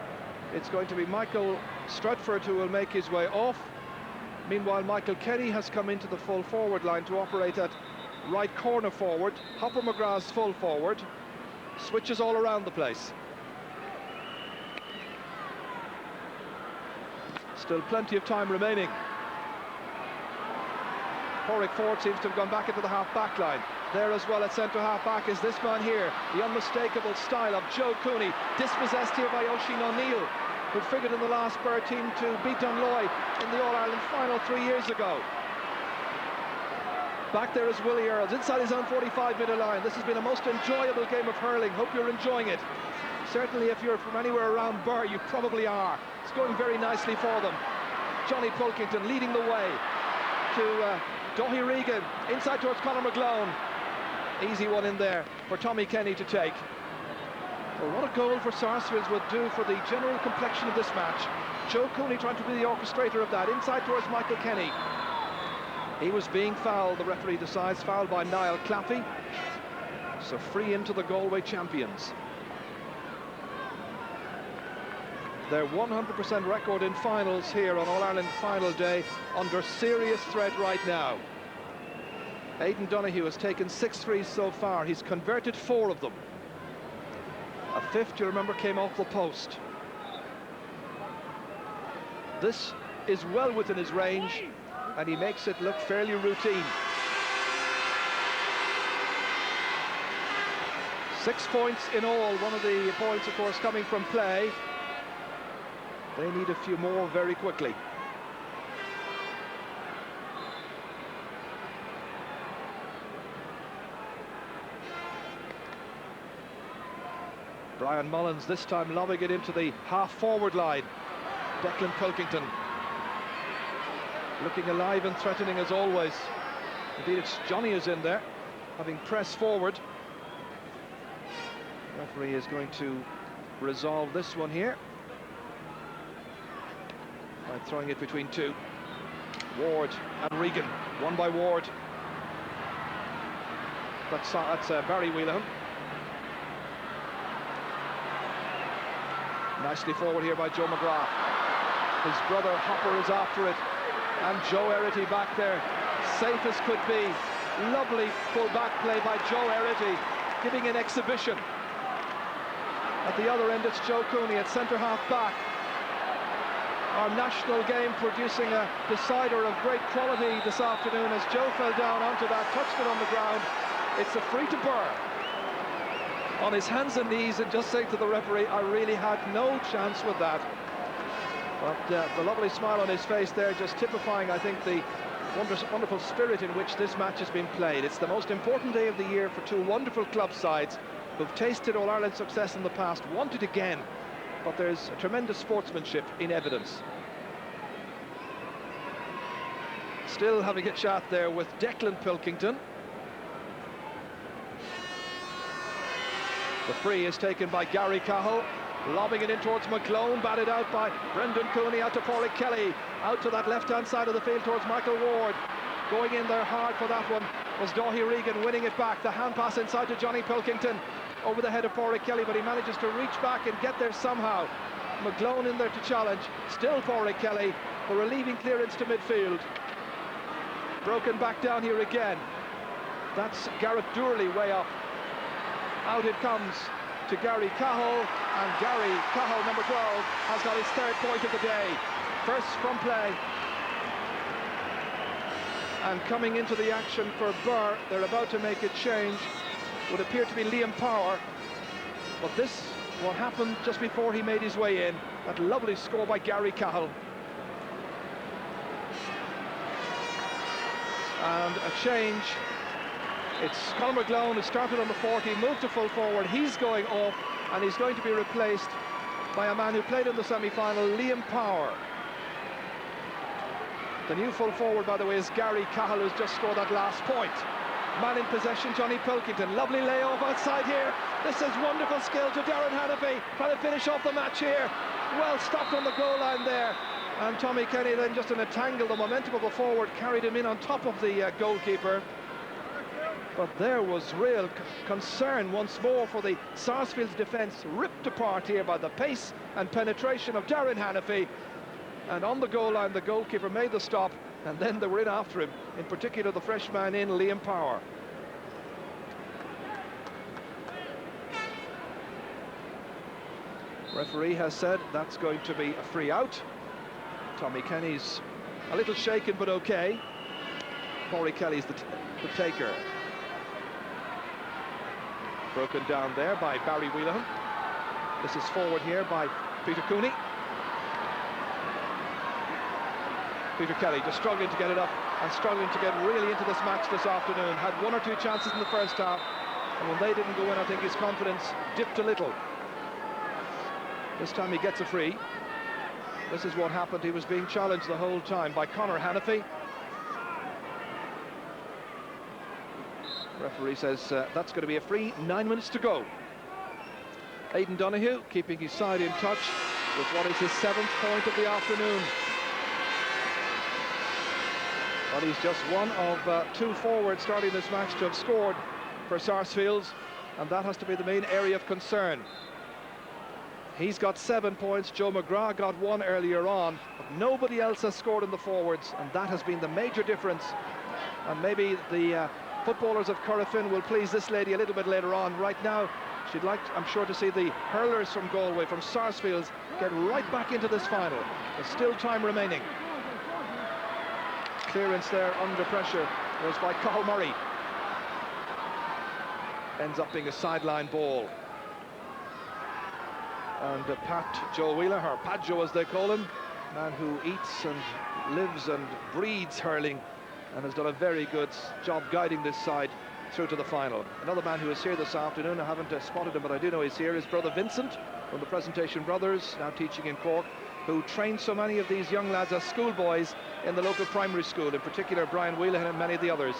it's going to be Michael Stratford who will make his way off. Meanwhile, Michael Kenny has come into the full forward line to operate at right corner forward. Hopper McGrath's full forward. Switches all around the place. Still plenty of time remaining. Porrick Ford seems to have gone back into the half-back line. There as well at centre-half-back is this man here, the unmistakable style of Joe Cooney, dispossessed here by Oisin O'Neill, who figured in the last Birr team to beat Dunloy in the All-Ireland final 3 years ago. Back there is Willie Earls, inside his own 45-metre line. This has been a most enjoyable game of hurling. Hope you're enjoying it. Certainly if you're from anywhere around Birr, you probably are. It's going very nicely for them. Johnny Pilkington leading the way to Dáithí Regan, inside towards Conor McGlone. Easy one in there for Tommy Kenny to take. Well, what a goal for Sarsfields would do for the general complexion of this match. Joe Cooney trying to be the orchestrator of that, inside towards Michael Kenny. He was being fouled, the referee decides, fouled by Niall Claffey. So free into the Galway champions. Their 100% record in finals here on All-Ireland final day under serious threat right now. Aidan Donoghue has taken 6 threes so far. He's converted 4 of them. A 5th, you remember, came off the post. This is well within his range, and he makes it look fairly routine. 6 points in all. One of the points, of course, coming from play. They need a few more very quickly. Brian Mullins this time lobbing it into the half-forward line. Declan Pilkington looking alive and threatening as always. Indeed, it's Johnny who's in there, having pressed forward. Referee is going to resolve this one here by throwing it between two. Ward and Regan, won by Ward. That's Barry Whelan. Nicely forward here by Joe McGrath. His brother Hopper is after it, and Joe Erity back there, safe as could be. Lovely full back play by Joe Erity, giving an exhibition. At the other end, it's Joe Cooney at centre-half back. Our national game producing a decider of great quality this afternoon as Joe fell down onto that, touched it on the ground. It's a free to Birr. On his hands and knees and just saying to the referee, I really had no chance with that. But the lovely smile on his face there, just typifying, I think, the wonderful spirit in which this match has been played. It's the most important day of the year for two wonderful club sides who've tasted All-Ireland success in the past, want it again, but there's a tremendous sportsmanship in evidence. Still having a chat there with Declan Pilkington. The free is taken by Gary Cahill, lobbing it in towards McGlone, batted out by Brendan Cooney, out to Pádraig Kelly, out to that left-hand side of the field towards Michael Ward. Going in there hard for that one was Dáithí Regan, winning it back. The hand pass inside to Johnny Pilkington, over the head of Pádraig Kelly, but he manages to reach back and get there somehow. McGlone in there to challenge, still Pádraig Kelly, the relieving clearance to midfield. Broken back down here again. That's Garrett Durley way up. Out it comes to Gary Cahill, and Gary Cahill, number 12, has got his third point of the day. First from play. And coming into the action for Birr, they're about to make a change. Would appear to be Liam Power, but this, what happened just before he made his way in. That lovely score by Gary Cahill. And a change. It's Conor McGlone who started on the 40, moved to full forward. He's going off, and he's going to be replaced by a man who played in the semi-final, Liam Power. The new full forward, by the way, is Gary Cahill, who's just scored that last point. Man in possession, Johnny Pilkington. Lovely layoff outside here. This is wonderful skill to Darren Hannafy, trying to finish off the match here. Well stopped on the goal line there. And Tommy Kenny then just in a tangle. The momentum of the forward carried him in on top of the goalkeeper. But there was real concern once more for the Sarsfields defence, ripped apart here by the pace and penetration of Darren Hannafy. And on the goal line, the goalkeeper made the stop, and then they were in after him, in particular the fresh man in, Liam Power. Referee has said that's going to be a free out. Tommy Kenny's a little shaken, but okay. Pádraig Kelly's the taker. Broken down there by Barry Whelan. This is forward here by Peter Cooney. Peter Kelly just struggling to get it up and struggling to get really into this match this afternoon. Had one or two chances in the first half, and when they didn't go in, I think his confidence dipped a little. This time he gets a free. This is what happened. He was being challenged the whole time by Conor Hannafy. Referee says that's going to be a free. 9 minutes to go. Aidan Donoghue keeping his side in touch with what is his 7th point of the afternoon. But he's just one of two forwards starting this match to have scored for Sarsfields, and that has to be the main area of concern. He's got 7 points. Joe McGrath got 1 earlier on, but nobody else has scored in the forwards, and that has been the major difference. And maybe the footballers of Corofin will please this lady a little bit later on. Right now, she'd like, I'm sure, to see the hurlers from Galway, from Sarsfields, get right back into this final. There's still time remaining. Clearance there under pressure was by Cathal Murray. Ends up being a sideline ball. And Pat Joe Wheeler, or Pat Joe as they call him, man who eats and lives and breeds hurling, and has done a very good job guiding this side through to the final. Another man who is here this afternoon, I haven't spotted him, but I do know he's here, is brother Vincent from the Presentation Brothers, now teaching in Cork, who trained so many of these young lads as schoolboys in the local primary school, in particular Brian Whelan and many of the others.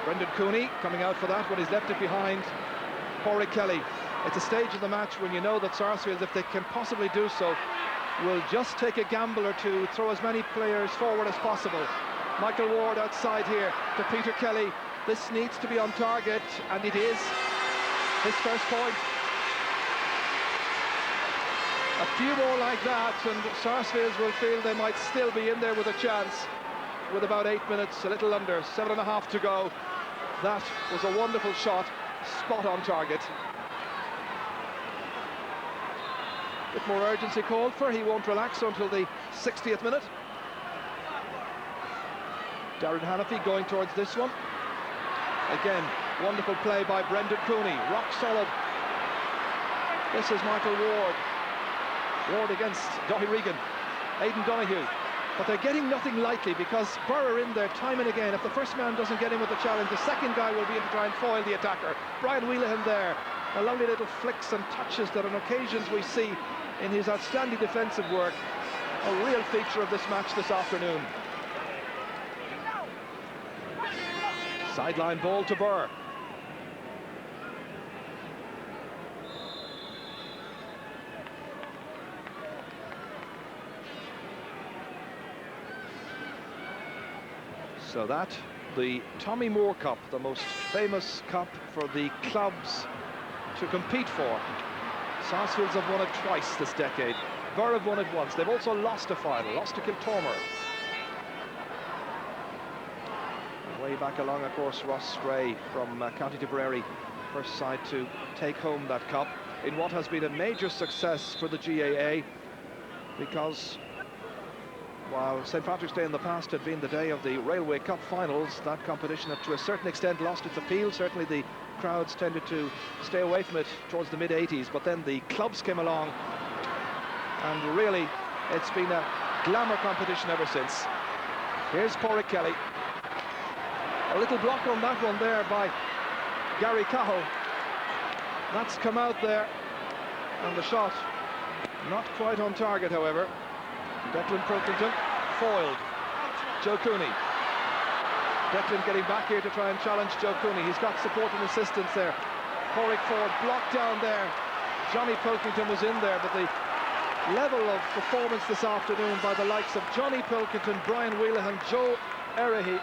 Brendan Cooney coming out for that when he's left it behind Pádraig Kelly. It's a stage of the match when you know that Sarsfields, if they can possibly do so, will just take a gamble or two, throw as many players forward as possible. Michael Ward outside here to Peter Kelly. This needs to be on target, and it is. His first point. A few more like that, and Sarsfields will feel they might still be in there with a chance. With about 8 minutes, a little under, 7.5 to go. That was a wonderful shot, spot on target. Bit more urgency called for. He won't relax until the 60th minute. Darren Hannafy going towards this one. Again, wonderful play by Brendan Cooney, rock solid. This is Michael Ward. Ward against Daithí Regan, Aidan Donoghue. But they're getting nothing lightly because Birr are in there time and again. If the first man doesn't get in with the challenge, the second guy will be in to try and foil the attacker. Brian Wheelahan there. A lovely little flicks and touches that on occasions we see in his outstanding defensive work. A real feature of this match this afternoon. Sideline ball to Birr. So that, the Tommy Moore Cup, the most famous cup for the clubs to compete for. Sarsfields have won it twice this decade. Birr have won it once. They've also lost a final, lost to Kiltormer. Way back along, of course, Ross Stray from County Tipperary, first side to take home that cup in what has been a major success for the GAA, because while St. Patrick's Day in the past had been the day of the Railway Cup finals, that competition had to a certain extent lost its appeal. Certainly the crowds tended to stay away from it towards the mid-80s, but then the clubs came along, and really it's been a glamour competition ever since. Here's Pádraig Kelly. A little block on that one there by Gary Cahill. That's come out there, and the shot not quite on target, however. Declan Pilkington foiled. Joe Cooney. Declan getting back here to try and challenge Joe Cooney. He's got support and assistance there. Pádraig Ford blocked down there. Johnny Pilkington was in there, but the level of performance this afternoon by the likes of Johnny Pilkington, Brian Wheelahan, Joe Erehy,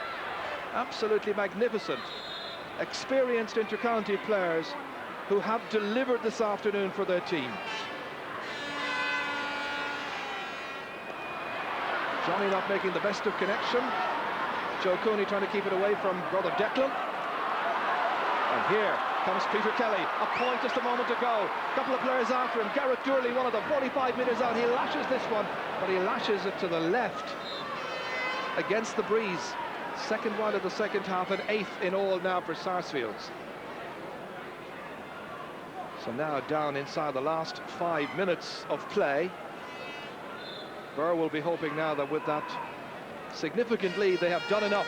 absolutely magnificent. Experienced inter-county players who have delivered this afternoon for their team. Johnny not making the best of connection. Joe Cooney trying to keep it away from brother Declan. And here comes Peter Kelly. A point just a moment to go. A couple of players after him. Garrett Durley, one of them, 45 metres out. He lashes this one, but he lashes it to the left against the breeze. Second one of the second half, and 8th in all now for Sarsfields. So now down inside the last 5 minutes of play. Birr will be hoping now that with that significant lead they have done enough.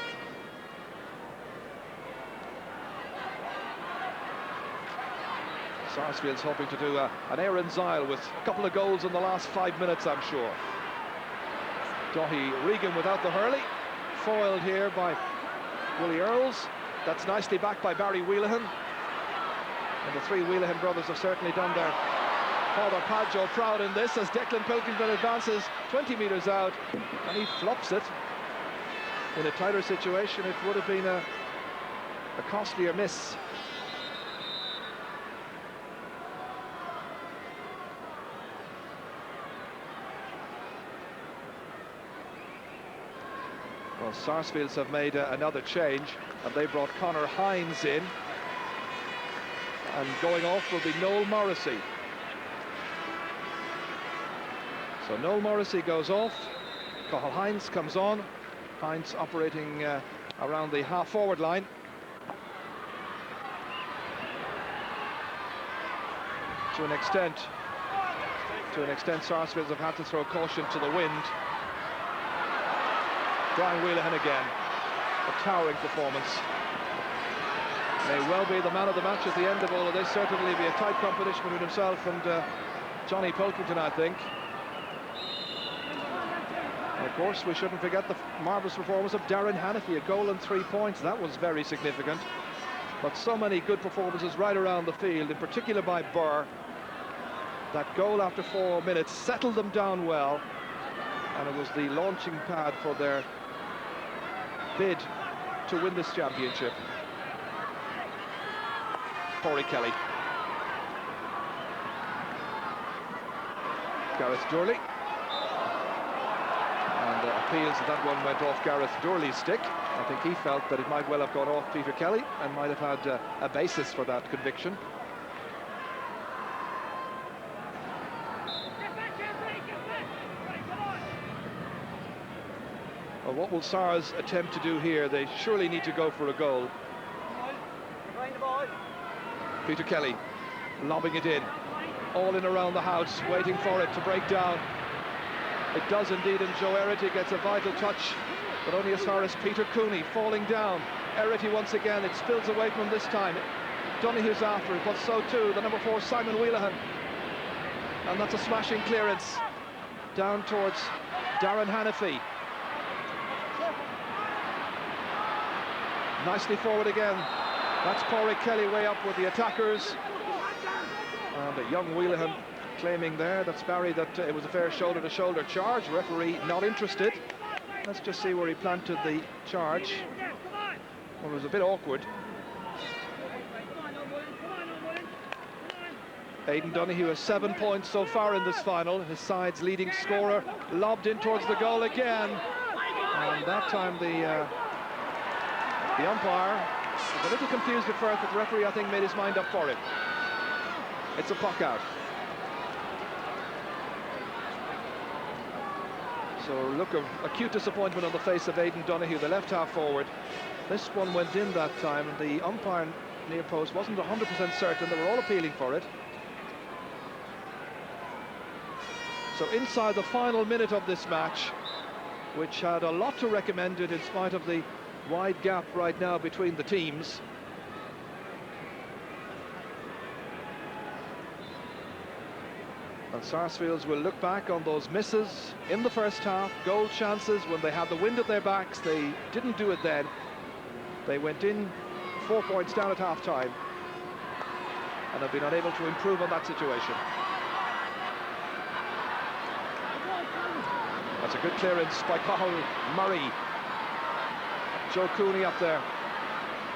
Sarsfields hoping to do an Aaron Zyle with a couple of goals in the last 5 minutes, I'm sure. Daithí Regan without the hurley. Foiled here by Willie Earls. That's nicely backed by Barry Wheelahan. And the three Wheelahan brothers have certainly done their father Padjo proud in this, as Declan Pilkington advances 20 metres out, and he flops it. In a tighter situation, it would have been a costlier miss. Well, Sarsfields have made another change, and they brought Conor Hines in, and going off will be Noel Morrissey. So Noel Morrissey goes off, Cathal Hines comes on. Hines operating around the half-forward line. To an extent, Sarsfields have had to throw caution to the wind. Brian Wheelahan again, a towering performance. May well be the man of the match at the end of all of this. Certainly be a tight competition between himself and Johnny Pilkington, I think. And of course, we shouldn't forget the marvellous performance of Darren Hannifey, a goal and 3 points. That was very significant. But so many good performances right around the field, in particular by Birr. That goal after 4 minutes settled them down well, and it was the launching pad for their bid to win this championship. Corey Kelly. Gareth Durley. And appeals that one went off Gareth Durley's stick. I think he felt that it might well have gone off Peter Kelly and might have had a basis for that conviction. Well, what will Sars attempt to do here? They surely need to go for a goal. Peter Kelly lobbing it in, all in around the house, waiting for it to break down. It does indeed, and Joe Erity gets a vital touch, but only as far as Peter Cooney falling down. Erity once again, it spills away from him this time. Donoghue's after it, but so too the number 4, Simon Wheelahan. And that's a smashing clearance down towards Darren Hannifey. Nicely forward again. That's Corey Kelly way up with the attackers. And a young Wheelahan claiming there, that's Barry, that it was a fair shoulder-to-shoulder charge. Referee not interested. Let's just see where he planted the charge. Well, it was a bit awkward. Aidan Donoghue has 7 points so far in this final. His side's leading scorer lobbed in towards the goal again. And that time the umpire was a little confused at first, but the referee, I think, made his mind up for it. It's a puck out. So look of acute disappointment on the face of Aidan Donoghue, the left half forward. This one went in that time. The umpire near post wasn't 100% certain. They were all appealing for it. So inside the final minute of this match, which had a lot to recommend it in spite of the wide gap right now between the teams. And Sarsfields will look back on those misses in the first half, goal chances when they had the wind at their backs. They didn't do it then. They went in 4 points down at half-time and have been unable to improve on that situation. That's a good clearance by Cathal Murray. Joe Cooney up there,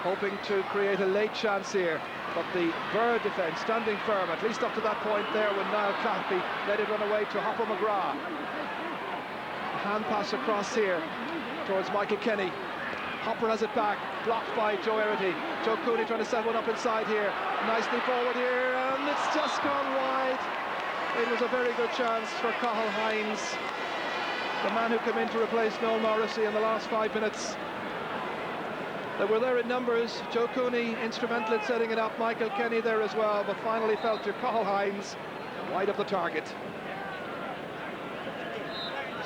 hoping to create a late chance here, but the Birr defence standing firm, at least up to that point there when Niall Claffey let it run away to Hopper McGrath. A hand pass across here towards Michael Kenny. Hopper has it back, blocked by Joe Erity. Joe Cooney trying to set one up inside here, nicely forward here, and it's just gone wide. It was a very good chance for Cathal Hines, the man who came in to replace Noel Morrissey in the last 5 minutes. They were there in numbers. Joe Cooney instrumental in setting it up, Michael Kenny there as well, but finally fell to Cathal Hines, wide of the target.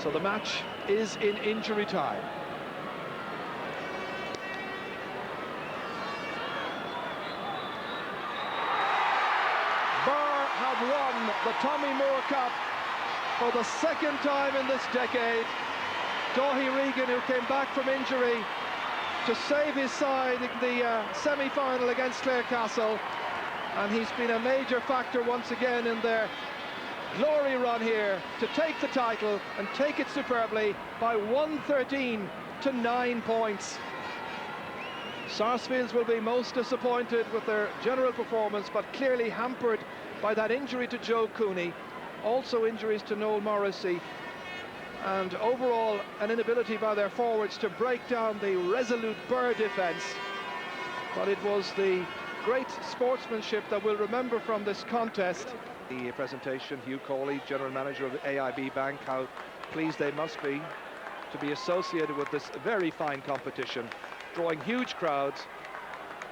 So the match is in injury time. Birr have won the Tommy Moore Cup for the second time in this decade. Dáithí Regan, who came back from injury to save his side in the semi-final against Clarecastle, and he's been a major factor once again in their glory run here to take the title and take it superbly by 113 to 9 points. Sarsfields will be most disappointed with their general performance, but clearly hampered by that injury to Joe Cooney, also injuries to Noel Morrissey, and overall an inability by their forwards to break down the resolute Birr defence. But it was the great sportsmanship that we'll remember from this contest. The presentation, Hugh Cawley, General Manager of the AIB Bank, how pleased they must be to be associated with this very fine competition, drawing huge crowds,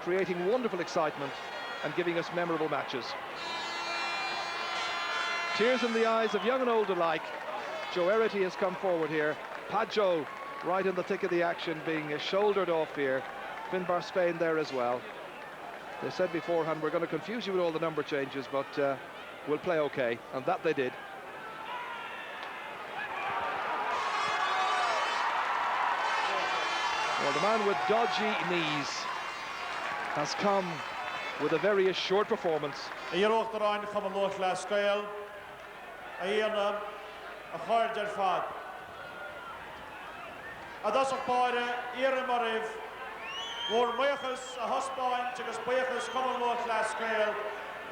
creating wonderful excitement and giving us memorable matches. Tears in the eyes of young and old alike. Joe Erity has come forward here. Padjo right in the thick of the action, being shouldered off here. Finbar Spain there as well. They said beforehand, we're going to confuse you with all the number changes, but we'll play okay, and that they did. Well, the man with dodgy knees has come with a very assured performance. Voor moeijes a hospain tugus buchas common law class scale.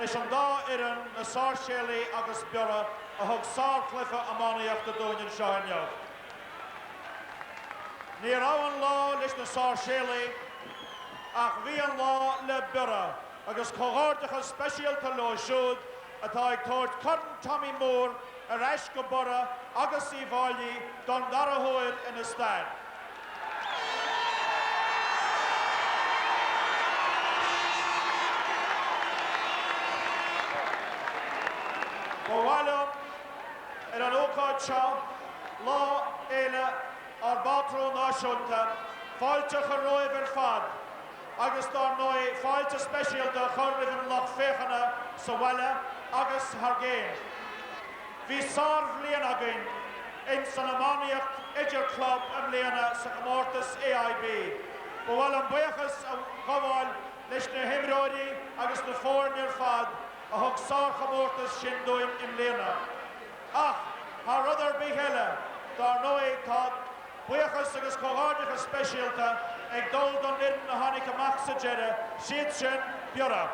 Leis an dá iran na Sarsfields agus Birr a hug Sarsfields amaniach the Dunion Shania. Níor áhan lá leis na Sarsfields ach bhí an lá le Birr agus cóghardachas specialta lá siúd atá ag tabhairt Cotton Tommy Moore a reis go Birr agus í bhailí don darathúir in a stad. Bwalwm yn an ócáid seo lá éile ar batrú náisiúnta fáilte a roimh ar fad agus dar nói fáilte speisialta chorribh an loch féchanna sa bhaile agus Hargéin. Bhí sarf líon againn in san amaniacht idir club am líana sa chomórtas AIB. Bwalwm buchas a ghabháil leis na himróirí agus na fórn ar fad a hug sár chomórtas sin dúim im léana. Ach, har rudar bíhéile, dar nói tá buchas agus cóghardachas speisialta ag dul don irin na hanig amach sa deire, siad sin Birr.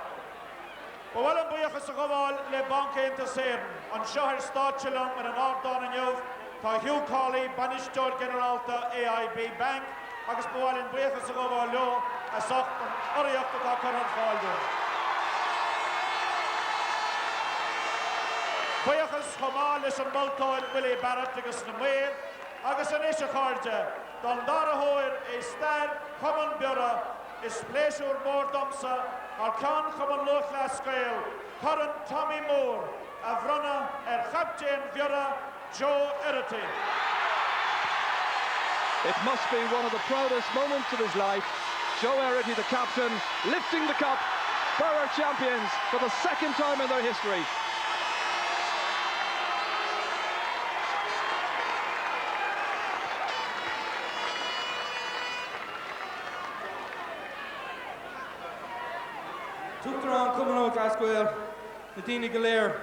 Bwalwm buchas a ghabháil le bancainte séireann, an seothar stáitiúlam ar an ardán inniuh, tá Hugh Cawley, Banistóir Generálta AIB Bank, agus bwalwm buchas a ghabháil leo a socht an oríocht atá chuir fáilú. Buchas chomá leis an multáid Willie Barrett agus na Mair, agus an éise cháirte, don darathúir é stair chumann Birr is pléisiúr mór domsa ar ceann chumann luachla scéal, churann Tommy Moore a bhronna ar chaptéin Birr Joe Irrity. It must be one of the proudest moments of his life. Joe Irrity, the captain, lifting the cup. Birr champions for the second time in their history. Tuchtarán Cumano Gascuil, Nadine Galir,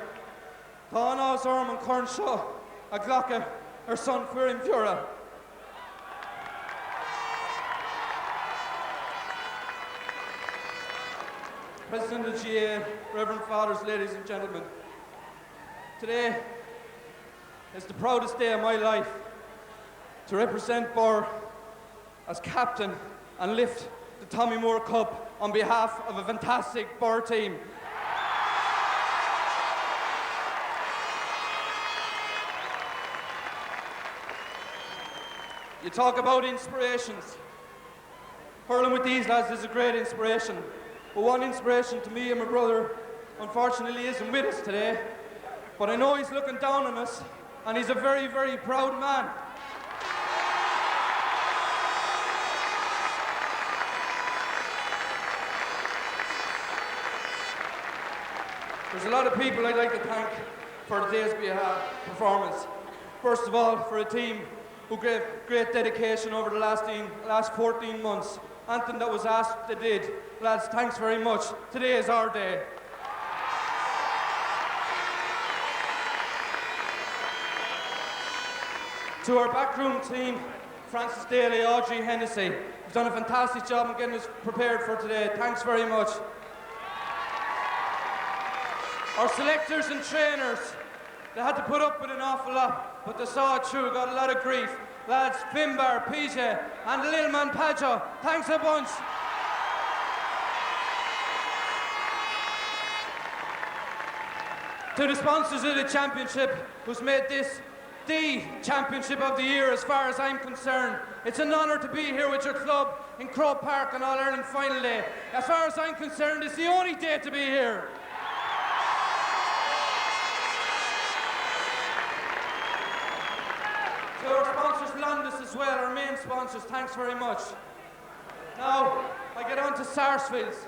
Tá an ás orm an corn seo a ghlacha ar son Cuireann Fiora. President of the GA, Reverend Fathers, ladies and gentlemen, today is the proudest day of my life to represent Birr as captain and lift the Tommy Moore Cup on behalf of a fantastic Birr team. You talk about inspirations. Hurling with these lads is a great inspiration. But one inspiration to me and my brother, unfortunately, isn't with us today. But I know he's looking down on us, and he's a very, very proud man. There's a lot of people I'd like to thank for today's performance. First of all, for a team who gave great dedication over the last 14 months. Anything that was asked, they did. Lads, thanks very much. Today is our day. To our backroom team, Francis Daly, Audrey Hennessy, who've done a fantastic job in getting us prepared for today. Thanks very much. Our selectors and trainers, they had to put up with an awful lot, but they saw it through, got a lot of grief. Lads, Finbar, PJ, and the little man Padjo, thanks a bunch. To the sponsors of the championship, who's made this the championship of the year as far as I'm concerned. It's an honour to be here with your club in Croke Park on All-Ireland final day. As far as I'm concerned, it's the only day to be here. To our sponsors, Landis as well, our main sponsors, thanks very much. Now, I get on to Sarsfields.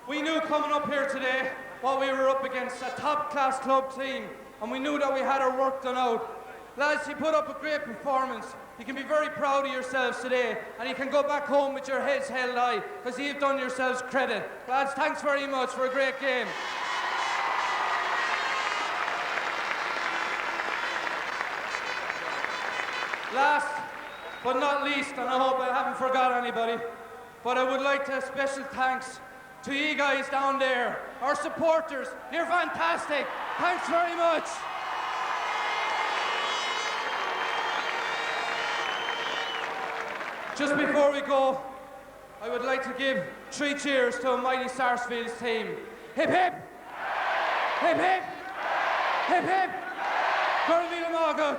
We knew coming up here today what we were up against, a top-class club team, and we knew that we had our work done out. Lads, you put up a great performance. you can be very proud of yourselves today, and you can go back home with your heads held high, because you've done yourselves credit. Lads, thanks very much for a great game. Last but not least, and I hope I haven't forgot anybody, but I would like to special thanks to you guys down there, our supporters. You're fantastic. Thanks very much. Just before we go, I would like to give 3 cheers to a mighty Sarsfields team. Hip hip! Hip hip! Hip hip! Gurmila Margot!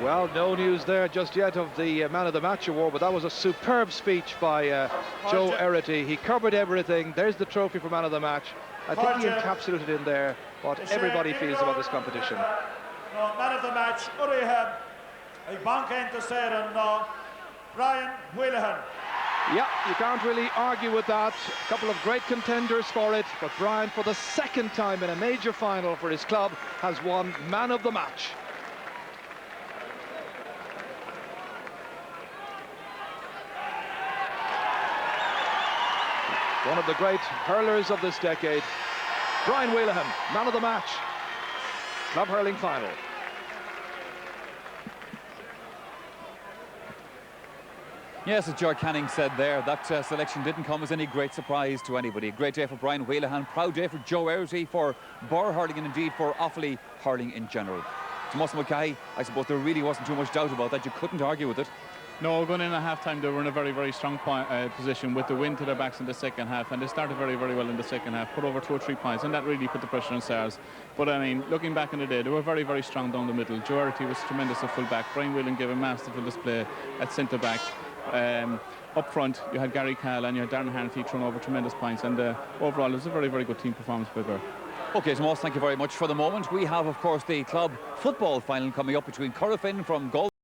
Well, no news there just yet of the Man of the Match award, but that was a superb speech by Joe Erity. He covered everything. There's the trophy for Man of the Match. I think he encapsulated in there what everybody feels about this competition. Man of the Match, Urihem, a bank into Seren, Brian Wheelahan. Yeah, you can't really argue with that. A couple of great contenders for it, but Brian, for the second time in a major final for his club, has won Man of the Match. One of the great hurlers of this decade, Brian Wheelahan, Man of the Match, club hurling final. Yes, as George Canning said there, that selection didn't come as any great surprise to anybody. A great day for Brian Wheelahan, proud day for Joe Erity, for Birr hurling, and indeed for Offaly hurling in general. To Moss Mackay, I suppose there really wasn't too much doubt about that. You couldn't argue with it. No, going in at half-time, they were in a very, very strong position with the wind to their backs in the second half, and they started very, very well in the second half, put over 2 or 3 points, and that really put the pressure on Sars. But, I mean, looking back in the day, they were very, very strong down the middle. Joe Erity was tremendous at full-back. Brian Whelan gave a masterful display at centre-back. Up front, you had Gary Cahill and you had Darren Hanrathy thrown over tremendous points, and overall, it was a very, very good team performance by Birr. OK, Tomas, thank you very much. For the moment, we have, of course, the club football final coming up between Corofin from Galway